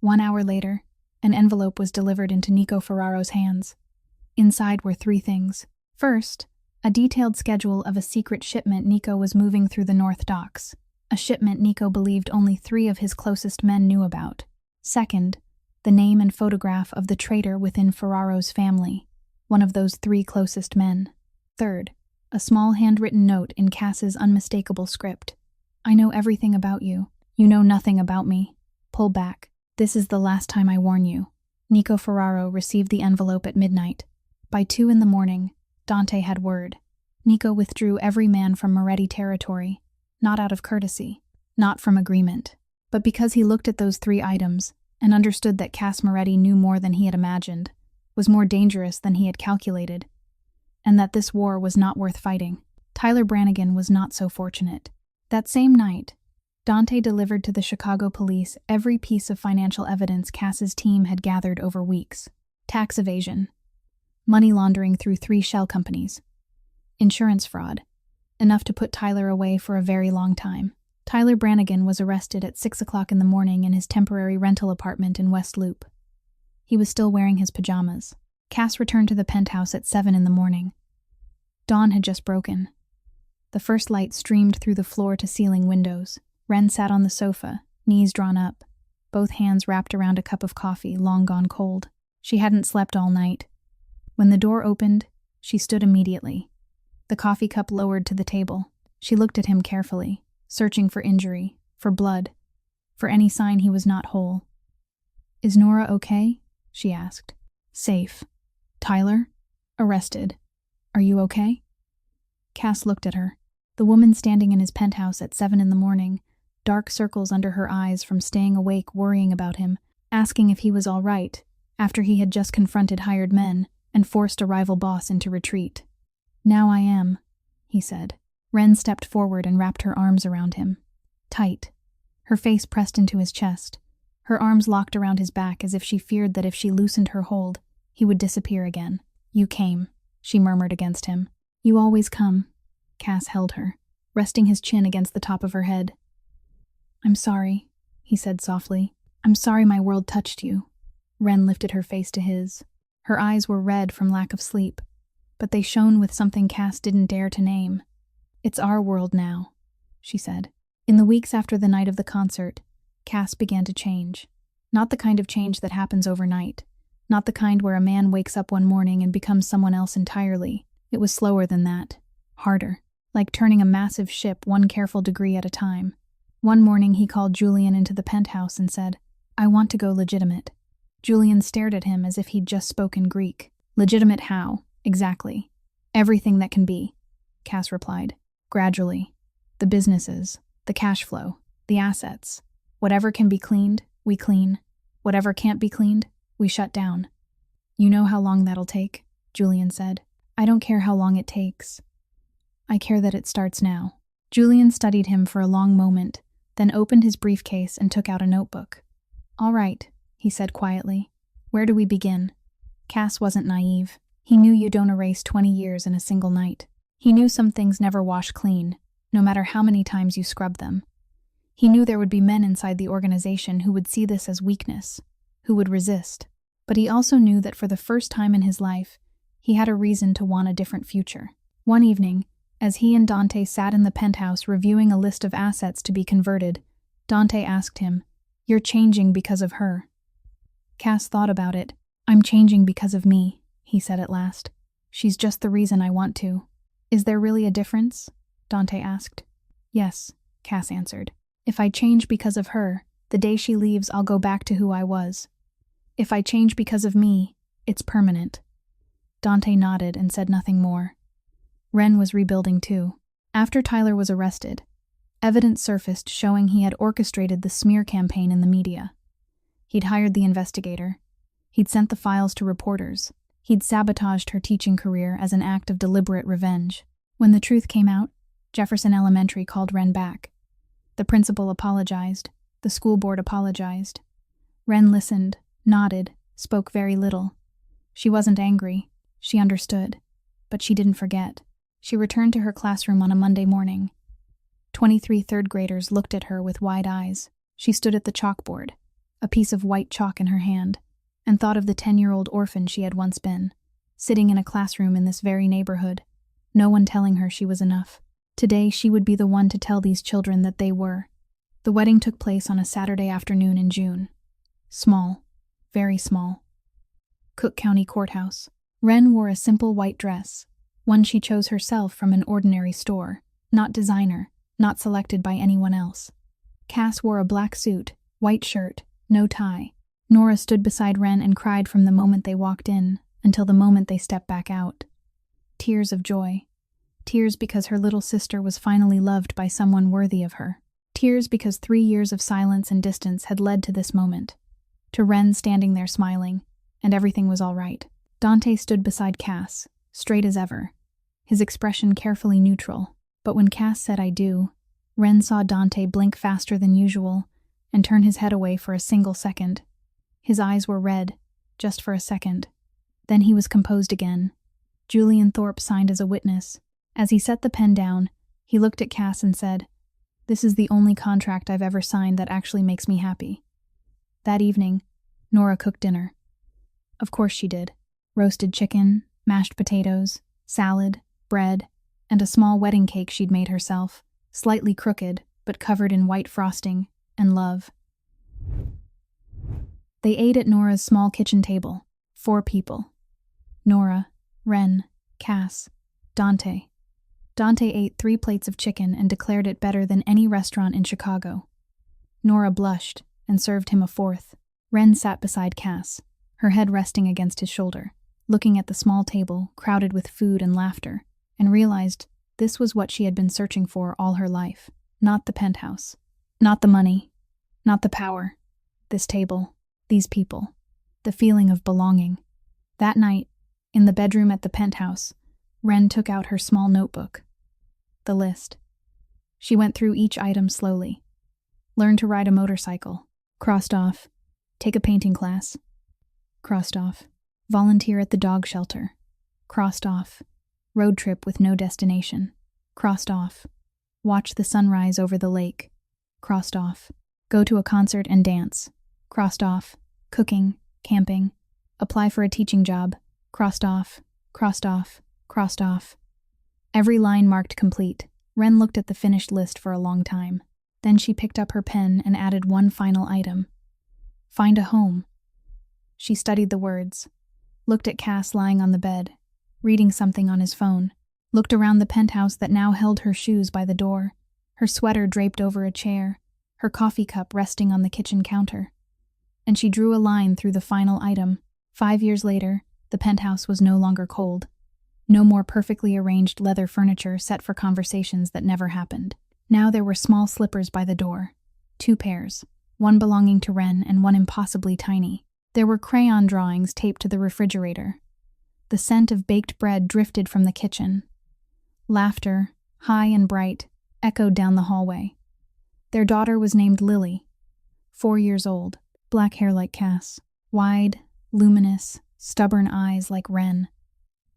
1 hour later, an envelope was delivered into Nico Ferraro's hands. Inside were 3 things. First, a detailed schedule of a secret shipment Nico was moving through the North Docks, a shipment Nico believed only 3 of his closest men knew about. Second, the name and photograph of the traitor within Ferraro's family, one of those 3 closest men. Third, A small handwritten note in Cass's unmistakable script. I know everything about you. You know nothing about me. Pull back. This is the last time I warn you. Nico Ferraro received the envelope at midnight. By 2 a.m, Dante had word. Nico withdrew every man from Moretti territory, not out of courtesy, not from agreement, but because he looked at those 3 items and understood that Cass Moretti knew more than he had imagined, was more dangerous than he had calculated, and that this war was not worth fighting. Tyler Brannigan was not so fortunate. That same night, Dante delivered to the Chicago police every piece of financial evidence Cass's team had gathered over weeks. Tax evasion, money laundering through 3 shell companies, insurance fraud, enough to put Tyler away for a very long time. Tyler Brannigan was arrested at 6 o'clock in the morning in his temporary rental apartment in West Loop. He was still wearing his pajamas. Cass returned to the penthouse at 7 a.m. Dawn had just broken. The first light streamed through the floor-to-ceiling windows. Wren sat on the sofa, knees drawn up, both hands wrapped around a cup of coffee long gone cold. She hadn't slept all night. When the door opened, she stood immediately. The coffee cup lowered to the table. She looked at him carefully, searching for injury, for blood, for any sign he was not whole. Is Nora okay? She asked. Safe. Tyler? Arrested. Are you okay? Cass looked at her. The woman standing in his penthouse at 7 a.m, dark circles under her eyes from staying awake worrying about him, asking if he was all right, after he had just confronted hired men and forced a rival boss into retreat. Now I am, he said. Wren stepped forward and wrapped her arms around him. Tight. Her face pressed into his chest. Her arms locked around his back as if she feared that if she loosened her hold, he would disappear again. You came, she murmured against him. You always come. Cass held her, resting his chin against the top of her head. I'm sorry, he said softly. I'm sorry my world touched you. Wren lifted her face to his. Her eyes were red from lack of sleep, but they shone with something Cass didn't dare to name. It's our world now, she said. In the weeks after the night of the concert, Cass began to change. Not the kind of change that happens overnight. Not the kind where a man wakes up one morning and becomes someone else entirely. It was slower than that. Harder. Like turning a massive ship one careful degree at a time. One morning he called Julian into the penthouse and said, I want to go legitimate. Julian stared at him as if he'd just spoken Greek. Legitimate how? Exactly. Everything that can be, Cass replied. Gradually. The businesses, the cash flow, the assets. Whatever can be cleaned, we clean. Whatever can't be cleaned, we shut down. You know how long that'll take, Julian said. I don't care how long it takes. I care that it starts now. Julian studied him for a long moment, then opened his briefcase and took out a notebook. All right, he said quietly. Where do we begin? Cass wasn't naive. He knew you don't erase 20 years in a single night. He knew some things never wash clean, no matter how many times you scrub them. He knew there would be men inside the organization who would see this as weakness, who would resist. But he also knew that for the first time in his life, he had a reason to want a different future. One evening, as he and Dante sat in the penthouse reviewing a list of assets to be converted, Dante asked him, You're changing because of her. Cass thought about it. I'm changing because of me, he said at last. She's just the reason I want to. Is there really a difference? Dante asked. Yes, Cass answered. If I change because of her, the day she leaves I'll go back to who I was. If I change because of me, it's permanent. Dante nodded and said nothing more. Wren was rebuilding too. After Tyler was arrested, evidence surfaced showing he had orchestrated the smear campaign in the media. He'd hired the investigator. He'd sent the files to reporters. He'd sabotaged her teaching career as an act of deliberate revenge. When the truth came out, Jefferson Elementary called Wren back. The principal apologized. The school board apologized. Wren listened, nodded, spoke very little. She wasn't angry. She understood. But she didn't forget. She returned to her classroom on a Monday morning. 23 third graders looked at her with wide eyes. She stood at the chalkboard, a piece of white chalk in her hand, and thought of the 10-year-old orphan she had once been, sitting in a classroom in this very neighborhood, no one telling her she was enough. Today she would be the one to tell these children that they were. The wedding took place on a Saturday afternoon in June. Small, very small. Cook County Courthouse. Wren wore a simple white dress, one she chose herself from an ordinary store, not designer, not selected by anyone else. Cass wore a black suit, white shirt, no tie. Nora stood beside Wren and cried from the moment they walked in until the moment they stepped back out. Tears of joy. Tears because her little sister was finally loved by someone worthy of her. Tears because 3 years of silence and distance had led to this moment. To Wren standing there smiling, and everything was all right. Dante stood beside Cass, straight as ever, his expression carefully neutral. But when Cass said "I do," Wren saw Dante blink faster than usual and turn his head away for a single second. His eyes were red, just for a second. Then he was composed again. Julian Thorpe signed as a witness. As he set the pen down, he looked at Cass and said, "This is the only contract I've ever signed that actually makes me happy." That evening, Nora cooked dinner. Of course she did. Roasted chicken, mashed potatoes, salad, bread, and a small wedding cake she'd made herself, slightly crooked, but covered in white frosting, and love. They ate at Nora's small kitchen table, 4 people. Nora, Wren, Cass, Dante. Dante ate 3 plates of chicken and declared it better than any restaurant in Chicago. Nora blushed and served him a 4th. Wren sat beside Cass, her head resting against his shoulder, looking at the small table crowded with food and laughter, and realized this was what she had been searching for all her life. Not the penthouse, not the money, not the power. This table, these people, the feeling of belonging. That night, in the bedroom at the penthouse, Wren took out her small notebook. The list. She went through each item slowly. Learn to ride a motorcycle. Crossed off. Take a painting class. Crossed off. Volunteer at the dog shelter. Crossed off. Road trip with no destination. Crossed off. Watch the sunrise over the lake. Crossed off. Go to a concert and dance. Crossed off. Cooking. Camping. Apply for a teaching job. Crossed off. Crossed off. Crossed off. Every line marked complete. Wren looked at the finished list for a long time. Then she picked up her pen and added one final item. Find a home. She studied the words. Looked at Cass lying on the bed, reading something on his phone. Looked around the penthouse that now held her shoes by the door, her sweater draped over a chair, her coffee cup resting on the kitchen counter. And she drew a line through the final item. 5 years later, the penthouse was no longer cold. No more perfectly arranged leather furniture set for conversations that never happened. Now there were small slippers by the door. 2 pairs, one belonging to Wren and one impossibly tiny. There were crayon drawings taped to the refrigerator. The scent of baked bread drifted from the kitchen. Laughter, high and bright, echoed down the hallway. Their daughter was named Lily, 4 years old, black hair like Cass, wide, luminous, stubborn eyes like Wren.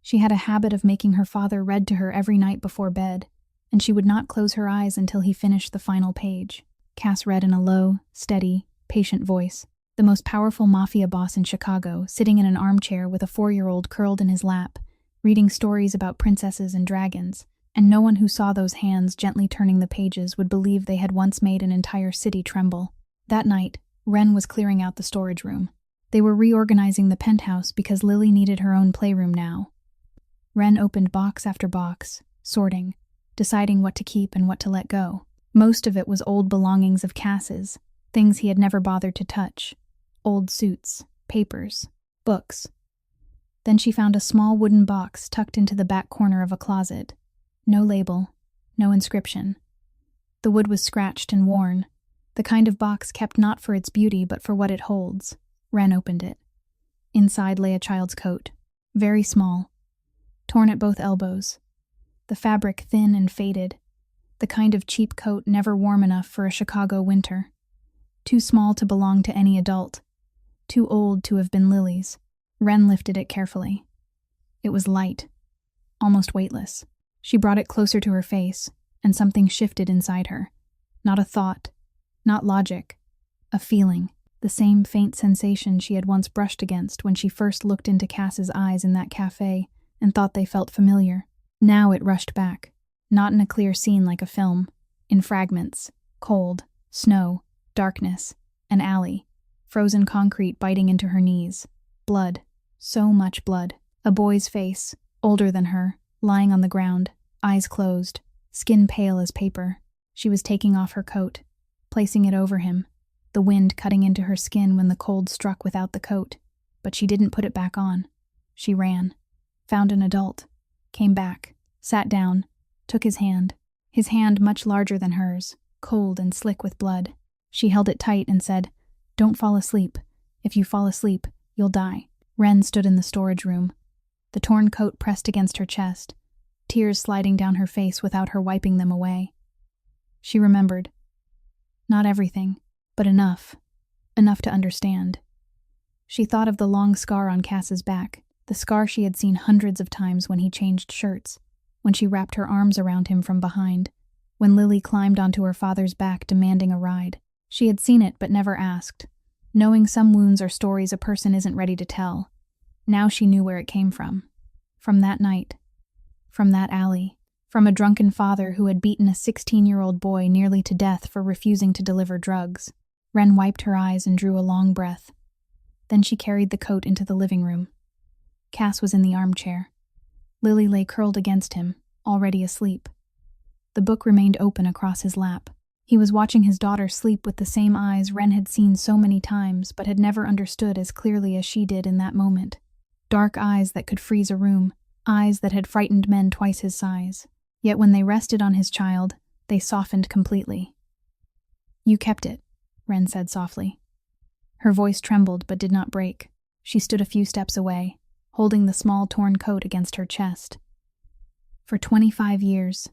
She had a habit of making her father read to her every night before bed, and she would not close her eyes until he finished the final page. Cass read in a low, steady, patient voice. The most powerful Mafia boss in Chicago, sitting in an armchair with a 4-year-old curled in his lap, reading stories about princesses and dragons, and no one who saw those hands gently turning the pages would believe they had once made an entire city tremble. That night, Wren was clearing out the storage room. They were reorganizing the penthouse because Lily needed her own playroom now. Wren opened box after box, sorting, deciding what to keep and what to let go. Most of it was old belongings of Cass's, things he had never bothered to touch. Old suits, papers, books. Then she found a small wooden box tucked into the back corner of a closet. No label, no inscription. The wood was scratched and worn, the kind of box kept not for its beauty but for what it holds. Wren opened it. Inside lay a child's coat, very small, torn at both elbows. The fabric thin and faded, the kind of cheap coat never warm enough for a Chicago winter. Too small to belong to any adult, too old to have been Lily's. Wren lifted it carefully. It was light, almost weightless. She brought it closer to her face, and something shifted inside her. Not a thought, not logic, a feeling. The same faint sensation she had once brushed against when she first looked into Cass's eyes in that cafe and thought they felt familiar. Now it rushed back, not in a clear scene like a film, in fragments, cold, snow, darkness, an alley, frozen concrete biting into her knees, blood, so much blood, a boy's face, older than her, lying on the ground, eyes closed, skin pale as paper. She was taking off her coat, placing it over him, the wind cutting into her skin when the cold struck without the coat, but she didn't put it back on. She ran, found an adult, came back, sat down, took his hand much larger than hers, cold and slick with blood. She held it tight and said, "Don't fall asleep. If you fall asleep, you'll die." Wren stood in the storage room, the torn coat pressed against her chest, tears sliding down her face without her wiping them away. She remembered. Not everything, but enough to understand. She thought of the long scar on Cass's back, the scar she had seen hundreds of times when he changed shirts, when she wrapped her arms around him from behind, when Lily climbed onto her father's back demanding a ride. She had seen it but never asked, knowing some wounds are stories a person isn't ready to tell. Now she knew where it came from. From that night. From that alley. From a drunken father who had beaten a 16-year-old boy nearly to death for refusing to deliver drugs. Wren wiped her eyes and drew a long breath. Then she carried the coat into the living room. Cass was in the armchair. Lily lay curled against him, already asleep. The book remained open across his lap. He was watching his daughter sleep with the same eyes Wren had seen so many times but had never understood as clearly as she did in that moment. Dark eyes that could freeze a room, eyes that had frightened men twice his size. Yet when they rested on his child, they softened completely. "You kept it," Wren said softly. Her voice trembled but did not break. She stood a few steps away, holding the small torn coat against her chest. "For 25 years,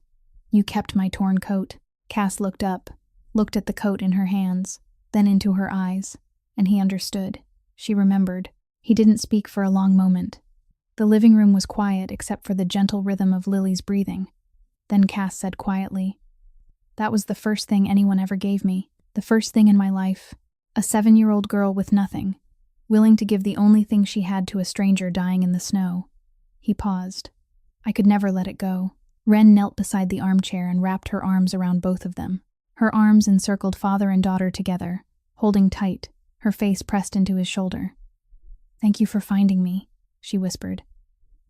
you kept my torn coat." Cass looked up, looked at the coat in her hands, then into her eyes, and he understood. She remembered. He didn't speak for a long moment. The living room was quiet except for the gentle rhythm of Lily's breathing. Then Cass said quietly, "That was the first thing anyone ever gave me, the first thing in my life. A 7-year-old girl with nothing, willing to give the only thing she had to a stranger dying in the snow." He paused. "I could never let it go." Wren knelt beside the armchair and wrapped her arms around both of them. Her arms encircled father and daughter together, holding tight, her face pressed into his shoulder. "Thank you for finding me," she whispered.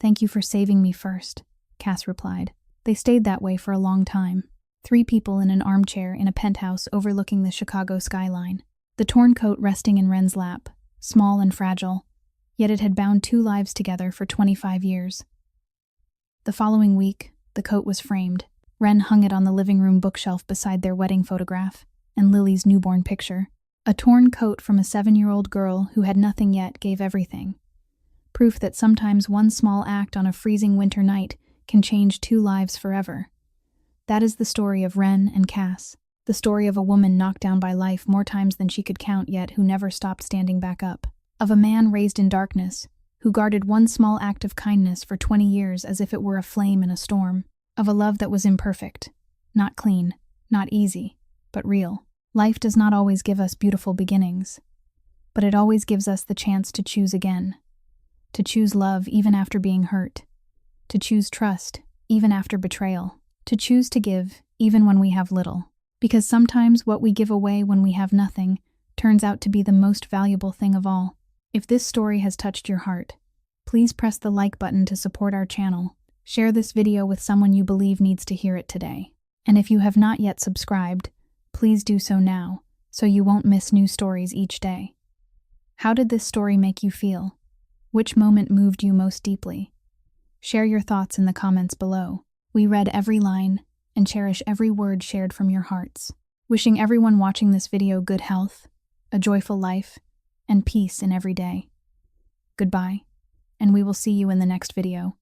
"Thank you for saving me first," Cass replied. They stayed that way for a long time. 3 people in an armchair in a penthouse overlooking the Chicago skyline. The torn coat resting in Wren's lap, small and fragile, yet it had bound 2 lives together for 25 years. The following week, the coat was framed. Wren hung it on the living room bookshelf beside their wedding photograph and Lily's newborn picture. A torn coat from a 7-year-old girl who had nothing yet gave everything. Proof that sometimes one small act on a freezing winter night can change 2 lives forever. That is the story of Wren and Cass, the story of a woman knocked down by life more times than she could count yet who never stopped standing back up. Of a man raised in darkness, who guarded one small act of kindness for 20 years as if it were a flame in a storm. Of a love that was imperfect, not clean, not easy, but real. Life does not always give us beautiful beginnings, but it always gives us the chance to choose again. To choose love even after being hurt. To choose trust even after betrayal. To choose to give even when we have little. Because sometimes what we give away when we have nothing turns out to be the most valuable thing of all. If this story has touched your heart, please press the like button to support our channel. Share this video with someone you believe needs to hear it today. And if you have not yet subscribed, please do so now, so you won't miss new stories each day. How did this story make you feel? Which moment moved you most deeply? Share your thoughts in the comments below. We read every line and cherish every word shared from your hearts. Wishing everyone watching this video good health, a joyful life, and peace in every day. Goodbye, and we will see you in the next video.